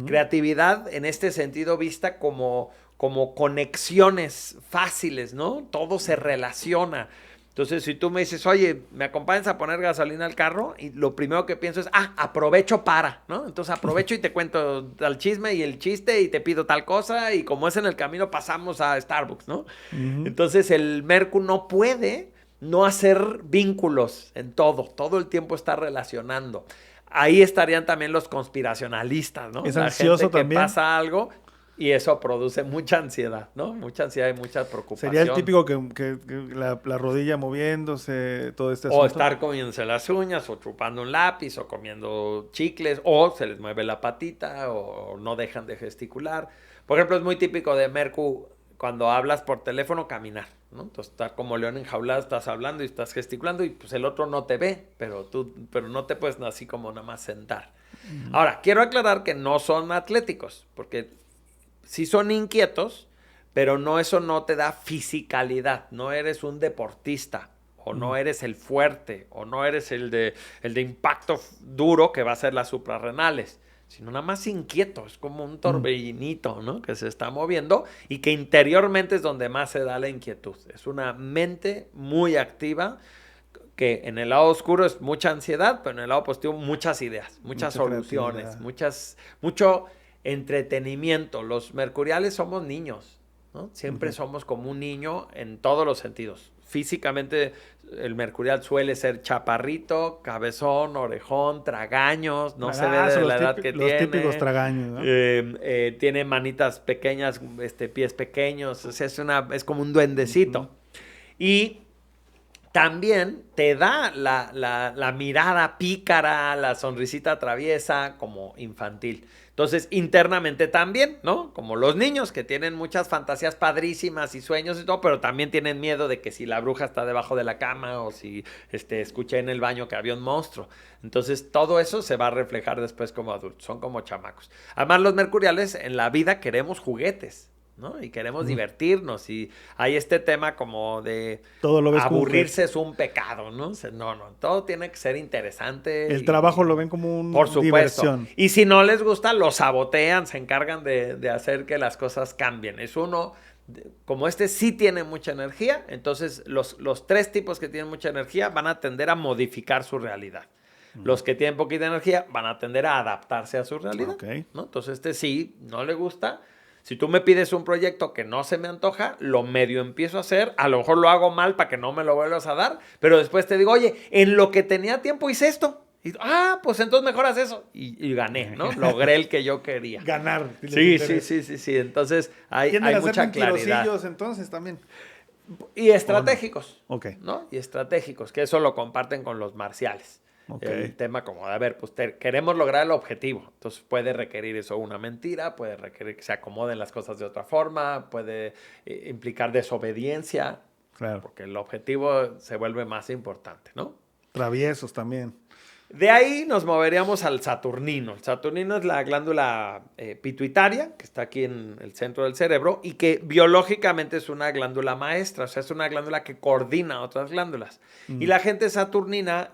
Creatividad en este sentido vista como conexiones fáciles, ¿no? Todo se relaciona. Entonces, si tú me dices, oye, ¿me acompañas a poner gasolina al carro? Y lo primero que pienso es, aprovecho para, ¿no? Entonces aprovecho y te cuento tal chisme y el chiste y te pido tal cosa y como es en el camino pasamos a Starbucks, ¿no? Entonces el Mercu no puede no hacer vínculos en todo el tiempo está relacionando. Ahí estarían también los conspiracionalistas, ¿no? Es la ansioso gente que también. pasa algo y eso produce mucha ansiedad, ¿no? Mucha ansiedad y mucha preocupación. Sería el típico que la rodilla moviéndose, todo este O asunto. estar comiéndose las uñas, o chupando un lápiz, o comiendo chicles, o se les mueve la patita, o no dejan de gesticular. Por ejemplo, es muy típico de Mercu cuando hablas por teléfono caminar, ¿no? Entonces está como león enjaulado, estás hablando y estás gesticulando y pues el otro no te ve, pero no te puedes así como nada más sentar. Ahora, quiero aclarar que no son atléticos, porque sí son inquietos, pero eso no te da fisicalidad. No eres un deportista, o no eres el fuerte, o no eres el de impacto duro que va a ser las suprarrenales, sino nada más inquieto. Es como un torbellinito, ¿no? Que se está moviendo y que interiormente es donde más se da la inquietud. Es una mente muy activa que en el lado oscuro es mucha ansiedad, pero en el lado positivo muchas ideas, muchas soluciones, mucho entretenimiento. Los mercuriales somos niños, ¿no? Siempre somos como un niño en todos los sentidos. Físicamente el mercurial suele ser chaparrito, cabezón, orejón, tragaños, no se ve de la edad que tiene. Los típicos tragaños, ¿no? Tiene manitas pequeñas, pies pequeños, o sea, es como un duendecito. Y también te da la mirada pícara, la sonrisita traviesa como infantil. Entonces, internamente también, ¿no? Como los niños que tienen muchas fantasías padrísimas y sueños y todo, pero también tienen miedo de que si la bruja está debajo de la cama o si escuché en el baño que había un monstruo. Entonces, todo eso se va a reflejar después como adultos. Son como chamacos. Además, los mercuriales en la vida queremos juguetes, ¿no? Y queremos divertirnos y hay este tema como de todo lo ves aburrirse es un pecado, ¿no? No, todo tiene que ser interesante. El trabajo lo ven como una diversión. Y si no les gusta, lo sabotean, se encargan de hacer que las cosas cambien. Es uno, como sí tiene mucha energía, entonces los tres tipos que tienen mucha energía van a tender a modificar su realidad. Los que tienen poquita energía van a tender a adaptarse a su realidad, ¿no? Entonces sí, no le gusta. Si tú me pides un proyecto que no se me antoja, lo medio empiezo a hacer, a lo mejor lo hago mal para que no me lo vuelvas a dar, pero después te digo, oye, en lo que tenía tiempo hice esto. Y, pues entonces mejoras eso. Y gané, ¿no? Logré el que yo quería. Ganar. Sí. Entonces hay mucha claridad. Entonces también. Y estratégicos. No? Okay. ¿No? Y estratégicos, que eso lo comparten con los marciales. El tema como, pues queremos lograr el objetivo. Entonces puede requerir eso una mentira, puede requerir que se acomoden las cosas de otra forma, puede implicar desobediencia. Claro. Porque el objetivo se vuelve más importante, ¿no? Traviesos también. De ahí nos moveríamos al saturnino. El saturnino es la glándula pituitaria, que está aquí en el centro del cerebro, y que biológicamente es una glándula maestra, o sea, es una glándula que coordina otras glándulas. Y la gente saturnina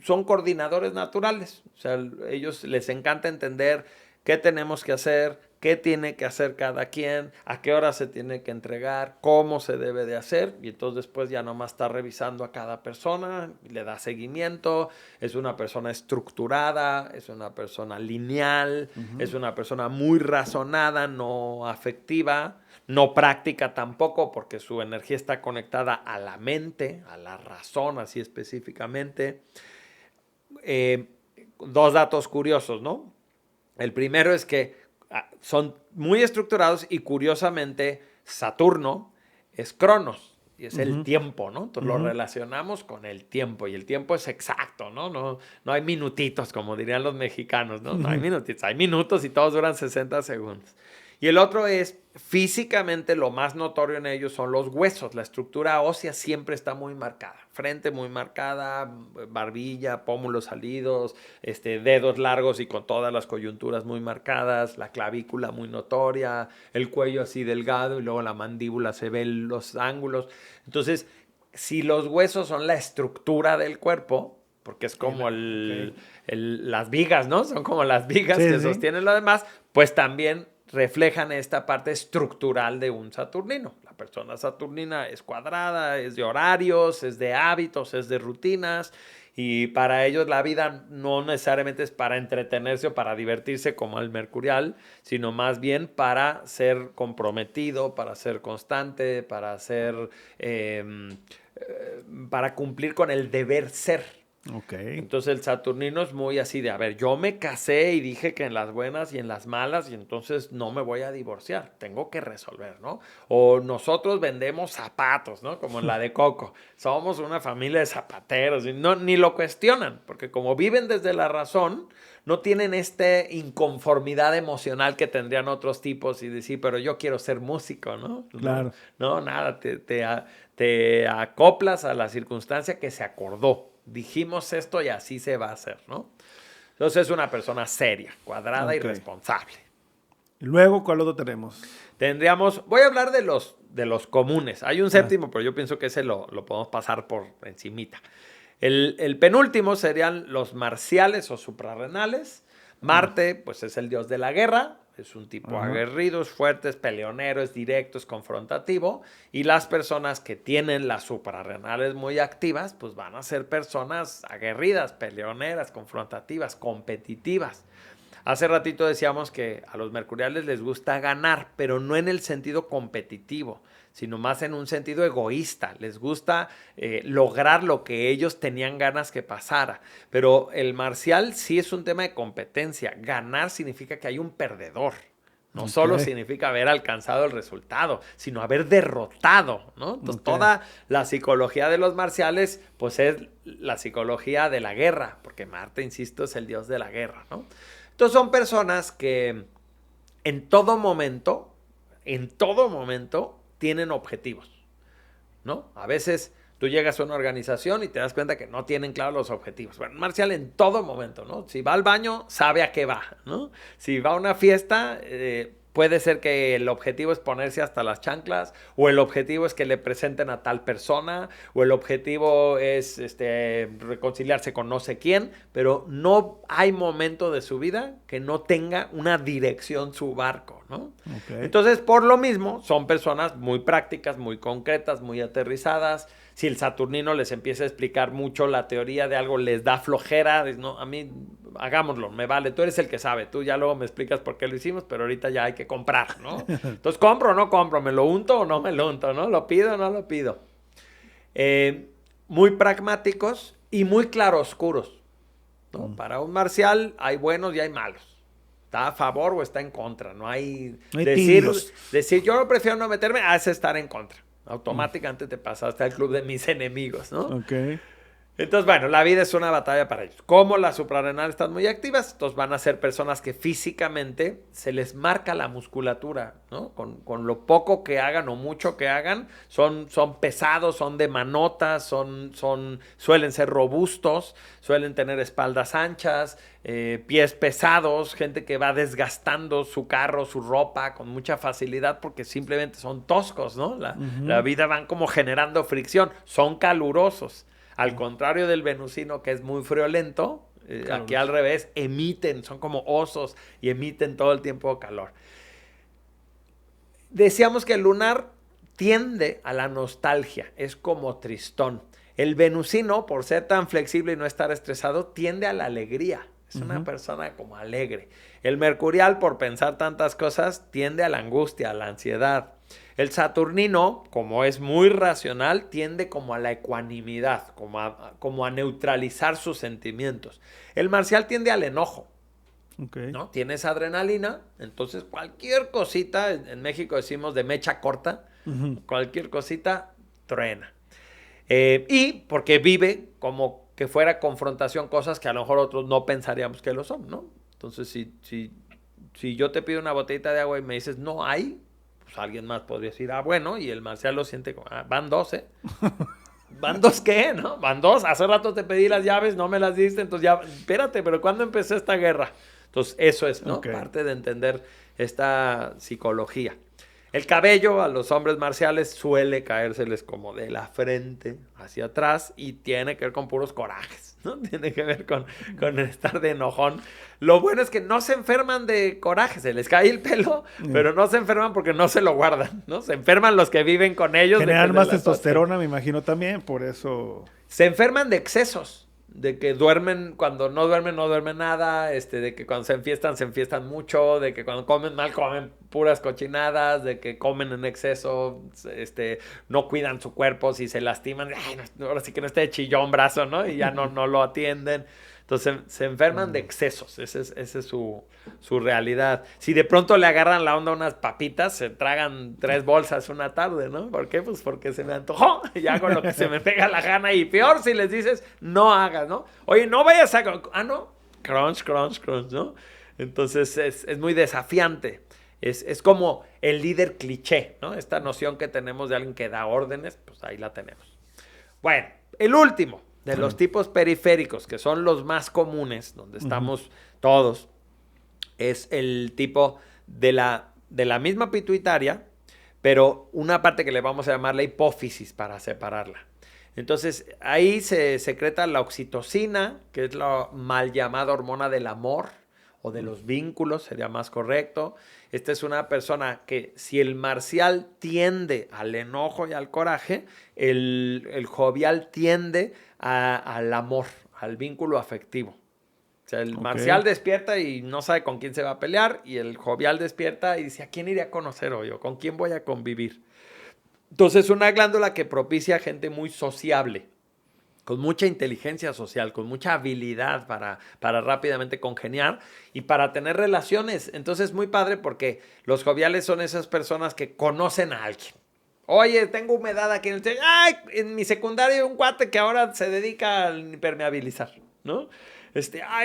son coordinadores naturales. O sea, ellos les encanta entender qué tenemos que hacer, qué tiene que hacer cada quien, a qué hora se tiene que entregar, cómo se debe de hacer. Y entonces después ya nomás está revisando a cada persona, le da seguimiento. Es una persona estructurada, es una persona lineal, es una persona muy razonada, no afectiva, no práctica tampoco, porque su energía está conectada a la mente, a la razón así específicamente. Dos datos curiosos, ¿no? El primero es que son muy estructurados y curiosamente Saturno es Cronos y es el tiempo, ¿no? Entonces lo relacionamos con el tiempo y el tiempo es exacto, ¿no? No hay minutitos, como dirían los mexicanos, ¿no? No hay minutitos, hay minutos y todos duran 60 segundos. Y el otro es, físicamente lo más notorio en ellos son los huesos. La estructura ósea siempre está muy marcada. Frente muy marcada, barbilla, pómulos salidos, dedos largos y con todas las coyunturas muy marcadas, la clavícula muy notoria, el cuello así delgado y luego la mandíbula se ven los ángulos. Entonces, si los huesos son la estructura del cuerpo, porque es como las vigas, ¿no? Son como las vigas que sostienen lo demás, pues también reflejan esta parte estructural de un saturnino. La persona saturnina es cuadrada, es de horarios, es de hábitos, es de rutinas, y para ellos la vida no necesariamente es para entretenerse o para divertirse como el mercurial, sino más bien para ser comprometido, para ser constante, para cumplir con el deber ser. Okay. Entonces el saturnino es muy así de, a ver, yo me casé y dije que en las buenas y en las malas y entonces no me voy a divorciar, tengo que resolver, ¿no? O nosotros vendemos zapatos, ¿no? Como en la de Coco, somos una familia de zapateros y ni lo cuestionan, porque como viven desde la razón, no tienen esta inconformidad emocional que tendrían otros tipos y decir, pero yo quiero ser músico, ¿no? Claro. No, nada, te acoplas a la circunstancia que se acordó. Dijimos esto y así se va a hacer, ¿no? Entonces es una persona seria, cuadrada y responsable. Luego, ¿cuál otro tenemos? Voy a hablar de los comunes. Hay un séptimo, pero yo pienso que ese lo podemos pasar por encimita. El penúltimo serían los marciales o suprarrenales. Marte, pues es el dios de la guerra. Es un tipo aguerrido, es fuerte, es peleonero, es directo, es confrontativo. Y las personas que tienen las suprarrenales muy activas, pues van a ser personas aguerridas, peleoneras, confrontativas, competitivas. Hace ratito decíamos que a los mercuriales les gusta ganar, pero no en el sentido competitivo, sino más en un sentido egoísta. Les gusta lograr lo que ellos tenían ganas que pasara. Pero el marcial sí es un tema de competencia. Ganar significa que hay un perdedor. No solo significa haber alcanzado el resultado, sino haber derrotado, ¿no? Entonces, toda la psicología de los marciales, pues es la psicología de la guerra, porque Marte, insisto, es el dios de la guerra, ¿no? Entonces, son personas que en todo momento, tienen objetivos, ¿no? A veces tú llegas a una organización y te das cuenta que no tienen claros los objetivos. Bueno, marcial en todo momento, ¿no? Si va al baño, sabe a qué va, ¿no? Si va a una fiesta, puede ser que el objetivo es ponerse hasta las chanclas, o el objetivo es que le presenten a tal persona, o el objetivo es reconciliarse con no sé quién, pero no hay momento de su vida que no tenga una dirección su barco, ¿no? Entonces, por lo mismo, son personas muy prácticas, muy concretas, muy aterrizadas. Si el saturnino les empieza a explicar mucho la teoría de algo, les da flojera, no, a mí hagámoslo, me vale, tú eres el que sabe, tú ya luego me explicas por qué lo hicimos, pero ahorita ya hay que comprar, ¿no? Entonces, ¿compro o no compro? ¿Me lo unto o no me lo unto? ¿No? ¿Lo pido o no lo pido? Muy pragmáticos y muy claroscuros, ¿no? Para un marcial hay buenos y hay malos. ¿Está a favor o está en contra? No hay decir yo prefiero no meterme, es estar en contra. Automáticamente te pasaste al club de mis enemigos, ¿no? Entonces, bueno, la vida es una batalla para ellos. Como las suprarrenales están muy activas, entonces van a ser personas que físicamente se les marca la musculatura, ¿no? Con lo poco que hagan o mucho que hagan, son pesados, son de manotas, suelen ser robustos, suelen tener espaldas anchas, pies pesados, gente que va desgastando su carro, su ropa con mucha facilidad porque simplemente son toscos, ¿no? La vida van como generando fricción, son calurosos. Al contrario del venusino, que es muy friolento, aquí al revés, emiten, son como osos y emiten todo el tiempo calor. Decíamos que el lunar tiende a la nostalgia, es como tristón. El venusino, por ser tan flexible y no estar estresado, tiende a la alegría. Es una persona como alegre. El mercurial, por pensar tantas cosas, tiende a la angustia, a la ansiedad. El saturnino, como es muy racional, tiende como a la ecuanimidad, como a neutralizar sus sentimientos. El marcial tiende al enojo. Okay. ¿No? Tienes adrenalina, entonces cualquier cosita, en México decimos de mecha corta, cualquier cosita truena. Y porque vive como que fuera confrontación, cosas que a lo mejor otros no pensaríamos que lo son, ¿no? Entonces, si yo te pido una botellita de agua y me dices, no hay, pues alguien más podría decir, bueno, y el marcial lo siente como, van 12. ¿Van 2 qué? ¿No? Van 2. Hace rato te pedí las llaves, no me las diste, entonces ya, espérate, pero ¿cuándo empezó esta guerra? Entonces, eso es, ¿no? Parte de entender esta psicología. El cabello a los hombres marciales suele caérseles como de la frente hacia atrás y tiene que ver con puros corajes, ¿no? Tiene que ver con estar de enojón. Lo bueno es que no se enferman de coraje, se les cae el pelo, pero no se enferman porque no se lo guardan, ¿no? Se enferman los que viven con ellos. Generan más testosterona, me imagino también, por eso... Se enferman de excesos. De que duermen, cuando no duermen nada, de que cuando se enfiestan mucho, de que cuando comen mal comen puras cochinadas, de que comen en exceso, no cuidan su cuerpo, si se lastiman, ahora sí que no esté de chillón brazo, ¿no? Y ya no lo atienden. Entonces se enferman de excesos, esa es su realidad. Si de pronto le agarran la onda a unas papitas, se tragan 3 bolsas una tarde, ¿no? ¿Por qué? Pues porque se me antojó y hago lo que se me pega la gana. Y peor si les dices, no hagas, ¿no? Oye, no vayas a... no, crunch, ¿no? Entonces es muy desafiante. Es como el líder cliché, ¿no? Esta noción que tenemos de alguien que da órdenes, pues ahí la tenemos. Bueno, el último de los tipos periféricos, que son los más comunes, donde estamos todos, es el tipo de la misma pituitaria, pero una parte que le vamos a llamar la hipófisis para separarla. Entonces, ahí se secreta la oxitocina, que es la mal llamada hormona del amor o de los vínculos, sería más correcto. Esta es una persona que si el marcial tiende al enojo y al coraje, el jovial tiende al amor, al vínculo afectivo. O sea, el marcial despierta y no sabe con quién se va a pelear, y el jovial despierta y dice, ¿a quién iré a conocer hoy? ¿O con quién voy a convivir? Entonces, es una glándula que propicia gente muy sociable, con mucha inteligencia social, con mucha habilidad para rápidamente congeniar y para tener relaciones. Entonces, muy padre porque los joviales son esas personas que conocen a alguien. Oye, tengo humedad aquí en mi secundaria hay un cuate que ahora se dedica a impermeabilizar, ¿no?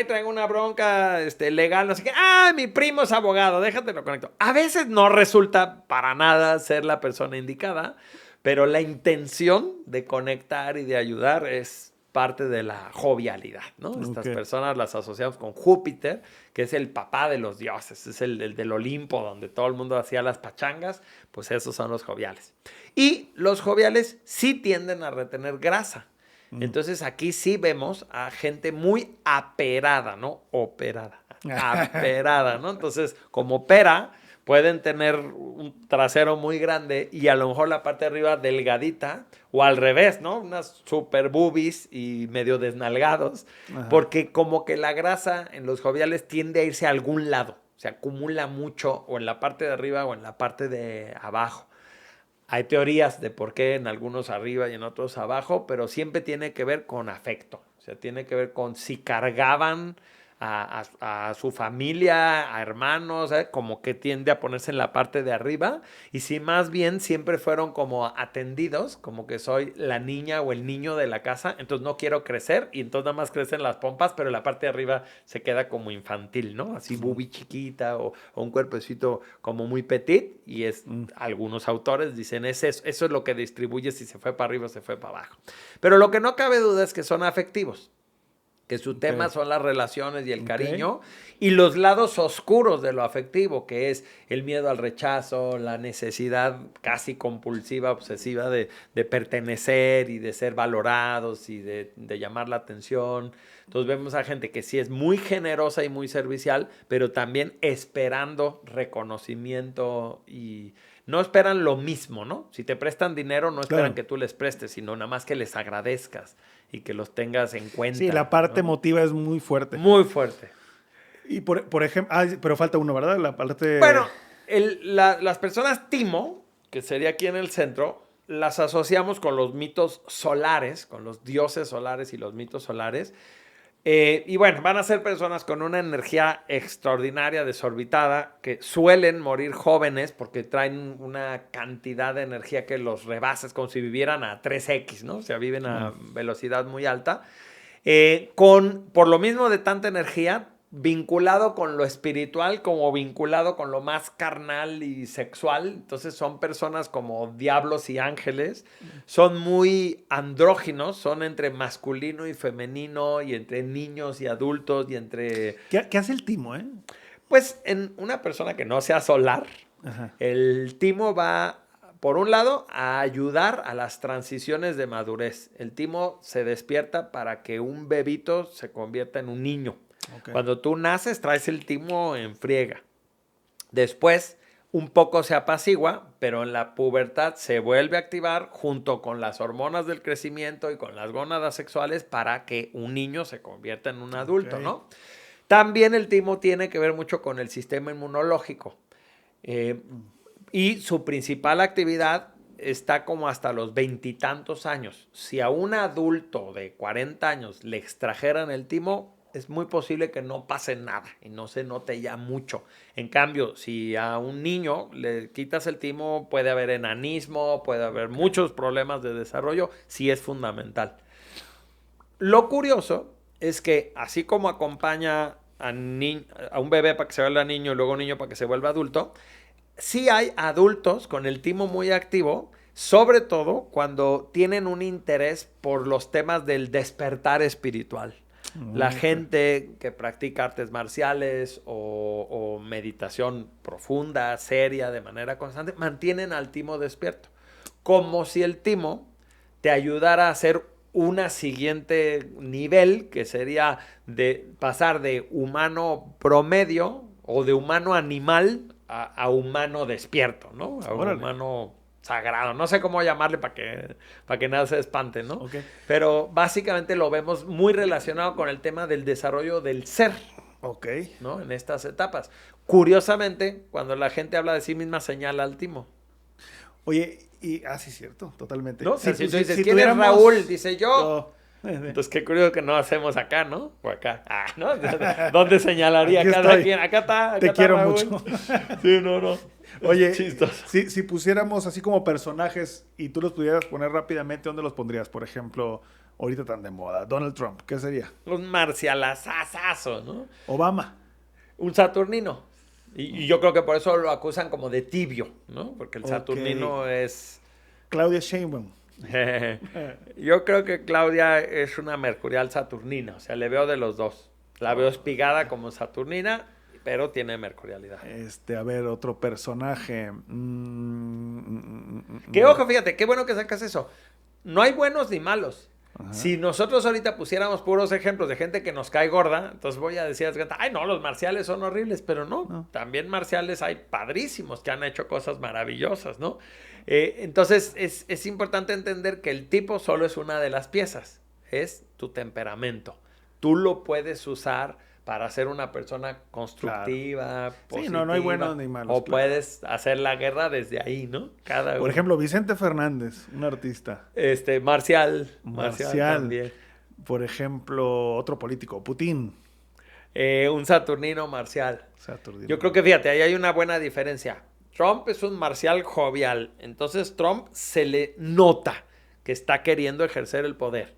Traigo una bronca legal, no sé qué. Mi primo es abogado, déjate lo conecto. A veces no resulta para nada ser la persona indicada, pero la intención de conectar y de ayudar es parte de la jovialidad, ¿no? Estas personas las asociamos con Júpiter, que es el papá de los dioses, es el del Olimpo, donde todo el mundo hacía las pachangas, pues esos son los joviales. Y los joviales sí tienden a retener grasa. Entonces aquí sí vemos a gente muy aperada, ¿no? Operada. Aperada, ¿no? Entonces, como pera, pueden tener un trasero muy grande y a lo mejor la parte de arriba delgadita, o al revés, ¿no? Unas super boobies y medio desnalgados, porque como que la grasa en los joviales tiende a irse a algún lado, se acumula mucho o en la parte de arriba o en la parte de abajo. Hay teorías de por qué en algunos arriba y en otros abajo, pero siempre tiene que ver con afecto. O sea, tiene que ver con si cargaban a su familia, a hermanos, como que tiende a ponerse en la parte de arriba. Y si más bien siempre fueron como atendidos, como que soy la niña o el niño de la casa, entonces no quiero crecer y entonces nada más crecen las pompas, pero la parte de arriba se queda como infantil, ¿no? Así boobie chiquita o un cuerpecito como muy petit, y algunos autores dicen eso es lo que distribuye si se fue para arriba o se fue para abajo. Pero lo que no cabe duda es que son afectivos, que su tema son las relaciones y el Ok. cariño, y los lados oscuros de lo afectivo, que es el miedo al rechazo, la necesidad casi compulsiva, obsesiva de pertenecer y de ser valorados y de llamar la atención. Entonces vemos a gente que sí es muy generosa y muy servicial, pero también esperando reconocimiento y no esperan lo mismo, ¿no? Si te prestan dinero, no esperan Claro. que tú les prestes, sino nada más que les agradezcas y que los tengas en cuenta. Sí, la parte ¿no? emotiva es muy fuerte. Muy fuerte. Y por ejemplo, pero falta uno, ¿verdad? La parte... Bueno, las personas timo, que sería aquí en el centro, las asociamos con los mitos solares, con los dioses solares y los mitos solares. Y bueno, van a ser personas con una energía extraordinaria, desorbitada, que suelen morir jóvenes porque traen una cantidad de energía que los rebasa, es como si vivieran a 3x, ¿no? O sea, viven a velocidad muy alta. Por lo mismo de tanta energía, vinculado con lo espiritual como vinculado con lo más carnal y sexual. Entonces son personas como diablos y ángeles. Son muy andróginos, son entre masculino y femenino y entre niños y adultos y entre... ¿Qué hace el timo, eh? Pues en una persona que no sea solar, Ajá. el timo va, por un lado, a ayudar a las transiciones de madurez. El timo se despierta para que un bebito se convierta en un niño. Ok. Cuando tú naces, traes el timo en friega. Después, un poco se apacigua, pero en la pubertad se vuelve a activar junto con las hormonas del crecimiento y con las gónadas sexuales para que un niño se convierta en un adulto, Ok. ¿no? También el timo tiene que ver mucho con el sistema inmunológico. Y su principal actividad está como hasta los 20 y tantos años. Si a un adulto de 40 años le extrajeran el timo, es muy posible que no pase nada y no se note ya mucho. En cambio, si a un niño le quitas el timo, puede haber enanismo, puede haber muchos problemas de desarrollo, sí es fundamental. Lo curioso es que así como acompaña a un bebé para que se vuelva niño y luego un niño para que se vuelva adulto, sí hay adultos con el timo muy activo, sobre todo cuando tienen un interés por los temas del despertar espiritual. La gente que practica artes marciales o meditación profunda, seria, de manera constante, mantienen al timo despierto. Como si el timo te ayudara a hacer una siguiente nivel, que sería de pasar de humano promedio o de humano animal a humano despierto, ¿no? A Órale. humano sagrado. No sé cómo llamarle para que nada se espante, ¿no? Ok. Pero básicamente lo vemos muy relacionado con el tema del desarrollo del ser, Ok. ¿no? En estas etapas. Curiosamente, cuando la gente habla de sí misma, señala al timo. Oye, sí, cierto, totalmente. ¿No? Si tú dices, si ¿quién es tuviéramos- Raúl? Dice yo. Yo. Entonces, qué curioso que no hacemos acá, ¿no? O acá. Ah, ¿no? ¿Dónde señalaría Aquí cada estoy. quien? Acá está. Te está quiero Raúl. mucho. Sí, no. Oye, Es chistoso. si pusiéramos así como personajes y tú los pudieras poner rápidamente, ¿dónde los pondrías? Por ejemplo, ahorita tan de moda, Donald Trump, ¿qué sería? Un marcialazazazo, ¿no? Obama. Un saturnino. Y yo creo que por eso lo acusan como de tibio, ¿no? Porque el Ok. saturnino es... Claudia Sheinbaum. Yo creo que Claudia es una mercurial saturnina. O sea, le veo de los dos. La veo espigada como saturnina, pero tiene mercurialidad. A ver, otro personaje. Que ojo, fíjate, qué bueno que sacas eso. No hay buenos ni malos. Ajá. Si nosotros ahorita pusiéramos puros ejemplos de gente que nos cae gorda, entonces voy a decir, ay, no, los marciales son horribles, pero no. También marciales hay padrísimos que han hecho cosas maravillosas, ¿no? Entonces es importante entender que el tipo solo es una de las piezas, es tu temperamento. Tú lo puedes usar para ser una persona constructiva, Sí, no hay buenos ni malos, o claro. puedes hacer la guerra desde ahí, ¿no? Cada Por uno. ejemplo, Vicente Fernández, un artista. Marcial Marcial. también. Por ejemplo, otro político, Putin. Un saturnino marcial. Saturnino. Yo creo que fíjate, ahí hay una buena diferencia. Trump es un marcial jovial, entonces Trump se le nota que está queriendo ejercer el poder.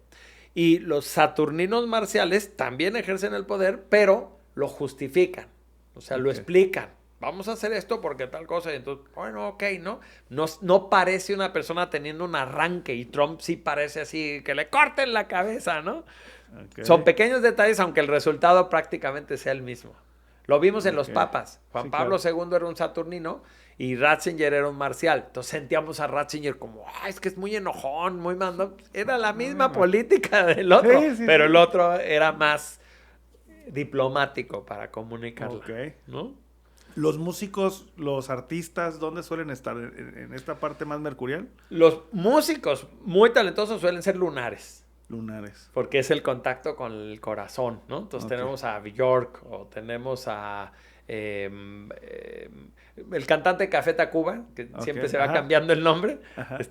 Y los saturninos marciales también ejercen el poder, pero lo justifican, o sea, lo Ok. explican. Vamos a hacer esto porque tal cosa, y entonces, bueno, ok, ¿no? No parece una persona teniendo un arranque, y Trump sí parece así, que le corten la cabeza, ¿no? Okay. Son pequeños detalles, aunque el resultado prácticamente sea el mismo. Lo vimos en los papas. Juan Pablo II era un saturnino y Ratzinger era un marcial. Entonces sentíamos a Ratzinger como, es que es muy enojón, muy mandón. Era la misma política del otro, pero el otro era más diplomático para comunicarla. Okay. ¿No? ¿Los músicos, los artistas, dónde suelen estar? ¿En esta parte más mercurial? Los músicos muy talentosos suelen ser lunares. Lunares. Porque es el contacto con el corazón, ¿no? Entonces tenemos a Bjork o tenemos a el cantante Café Tacuba, que siempre se va cambiando el nombre.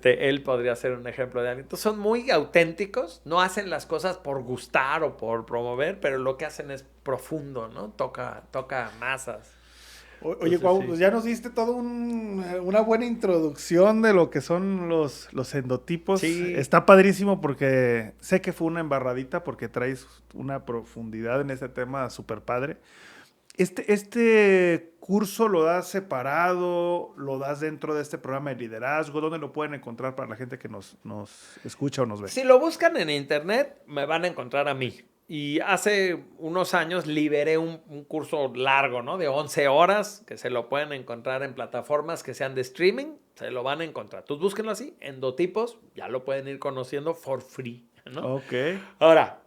Él podría ser un ejemplo de alguien. Entonces son muy auténticos, no hacen las cosas por gustar o por promover, pero lo que hacen es profundo, ¿no? Toca masas. Oye, Cuau, pues ya nos diste toda una buena introducción de lo que son los endotipos. Sí. Está padrísimo porque sé que fue una embarradita porque traes una profundidad en este tema súper padre. ¿Este curso lo das separado? ¿Lo das dentro de este programa de liderazgo? ¿Dónde lo pueden encontrar para la gente que nos escucha o nos ve? Si lo buscan en internet, me van a encontrar a mí. Y hace unos años liberé un curso largo, ¿no? De 11 horas, que se lo pueden encontrar en plataformas que sean de streaming, se lo van a encontrar. Entonces búsquenlo así, Endotipos, ya lo pueden ir conociendo for free, ¿no? Ok. Ahora,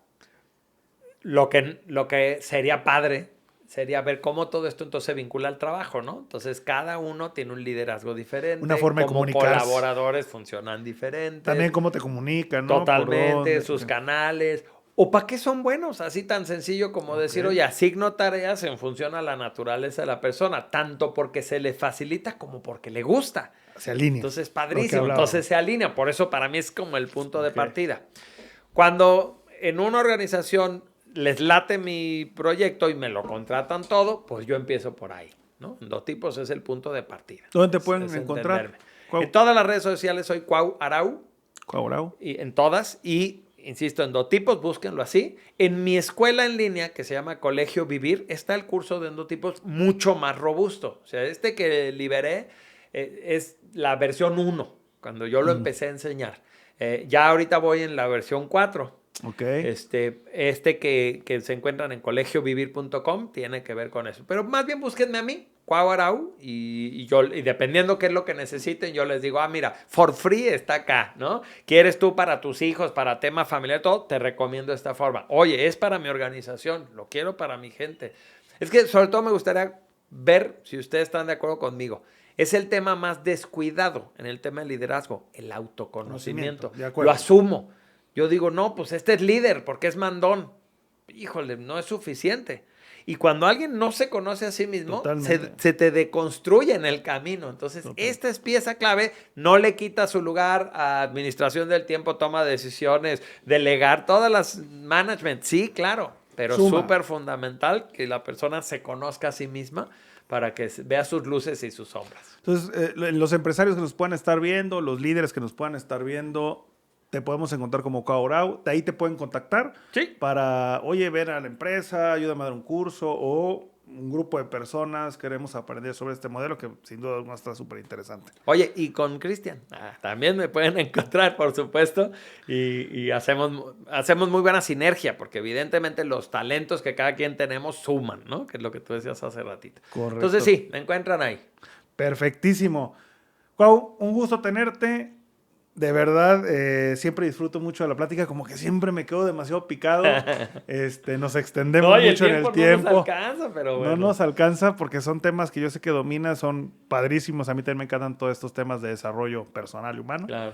lo que sería padre sería ver cómo todo esto entonces se vincula al trabajo, ¿no? Entonces cada uno tiene un liderazgo diferente. Una forma de comunicarse. Como colaboradores funcionan diferentes. También cómo te comunican, ¿no? Totalmente, sus canales. ¿O para qué son buenos? Así tan sencillo como decir, oye, asigno tareas en función a la naturaleza de la persona, tanto porque se le facilita como porque le gusta. Se alinea. Entonces, padrísimo. Entonces se alinea. Por eso para mí es como el punto de partida. Cuando en una organización les late mi proyecto y me lo contratan todo, pues yo empiezo por ahí, ¿no? Endotipos es el punto de partida. ¿Dónde te pueden encontrar? En todas las redes sociales soy Cuau Arau. Cuau Arau. Y en todas. Y insisto, Endotipos, búsquenlo así. En mi escuela en línea, que se llama Colegio Vivir, está el curso de Endotipos mucho más robusto. O sea, que liberé es la versión 1, cuando yo lo empecé a enseñar. Ya ahorita voy en la versión 4. Ok. Que se encuentran en colegiovivir.com tiene que ver con eso. Pero más bien búsquenme a mí, Cuau Arau, y dependiendo qué es lo que necesiten, yo les digo, mira, for free está acá, ¿no? ¿Quieres tú para tus hijos, para tema familiar, todo? Te recomiendo esta forma. Oye, es para mi organización, lo quiero para mi gente. Es que sobre todo me gustaría ver si ustedes están de acuerdo conmigo. Es el tema más descuidado en el tema del liderazgo, el autoconocimiento. Lo asumo. Yo digo, no, pues este es líder porque es mandón. Híjole, no es suficiente. Y cuando alguien no se conoce a sí mismo, se te deconstruye en el camino. Entonces, esta es pieza clave. No le quita su lugar a administración del tiempo, toma de decisiones, delegar, todas las management. Sí, claro, pero súper fundamental que la persona se conozca a sí misma para que vea sus luces y sus sombras. Entonces, los empresarios que nos puedan estar viendo, los líderes que nos puedan estar viendo, te podemos encontrar como Cuau Arau. De ahí te pueden contactar para, oye, ven a la empresa, ayúdame a dar un curso, o un grupo de personas queremos aprender sobre este modelo que sin duda alguna está súper interesante. Oye, y con Cristian, también me pueden encontrar, por supuesto, y hacemos muy buena sinergia, porque evidentemente los talentos que cada quien tenemos suman, ¿no? Que es lo que tú decías hace ratito. Correcto. Entonces sí, me encuentran ahí. Perfectísimo. Cuau, un gusto tenerte. De verdad, siempre disfruto mucho de la plática, como que siempre me quedo demasiado picado. Nos extendemos mucho en el tiempo. No nos alcanza, pero bueno. No nos alcanza porque son temas que yo sé que dominas, son padrísimos. A mí también me encantan todos estos temas de desarrollo personal y humano. Claro.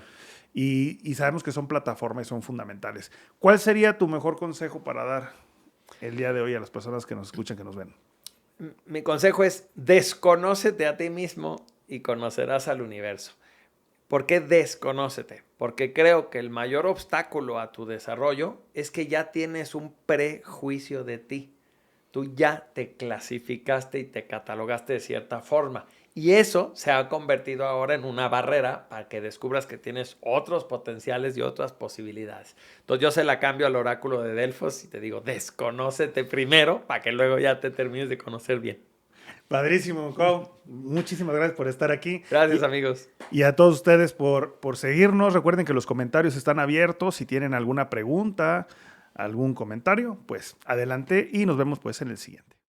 Y sabemos que son plataformas y son fundamentales. ¿Cuál sería tu mejor consejo para dar el día de hoy a las personas que nos escuchan, que nos ven? Mi consejo es: desconócete a ti mismo y conocerás al universo. ¿Por qué desconócete? Porque creo que el mayor obstáculo a tu desarrollo es que ya tienes un prejuicio de ti. Tú ya te clasificaste y te catalogaste de cierta forma. Y eso se ha convertido ahora en una barrera para que descubras que tienes otros potenciales y otras posibilidades. Entonces yo se la cambio al oráculo de Delfos y te digo, desconócete primero para que luego ya te termines de conocer bien. Padrísimo, Cuau. Muchísimas gracias por estar aquí. Gracias, amigos. Y a todos ustedes por seguirnos. Recuerden que los comentarios están abiertos. Si tienen alguna pregunta, algún comentario, pues adelante y nos vemos pues en el siguiente.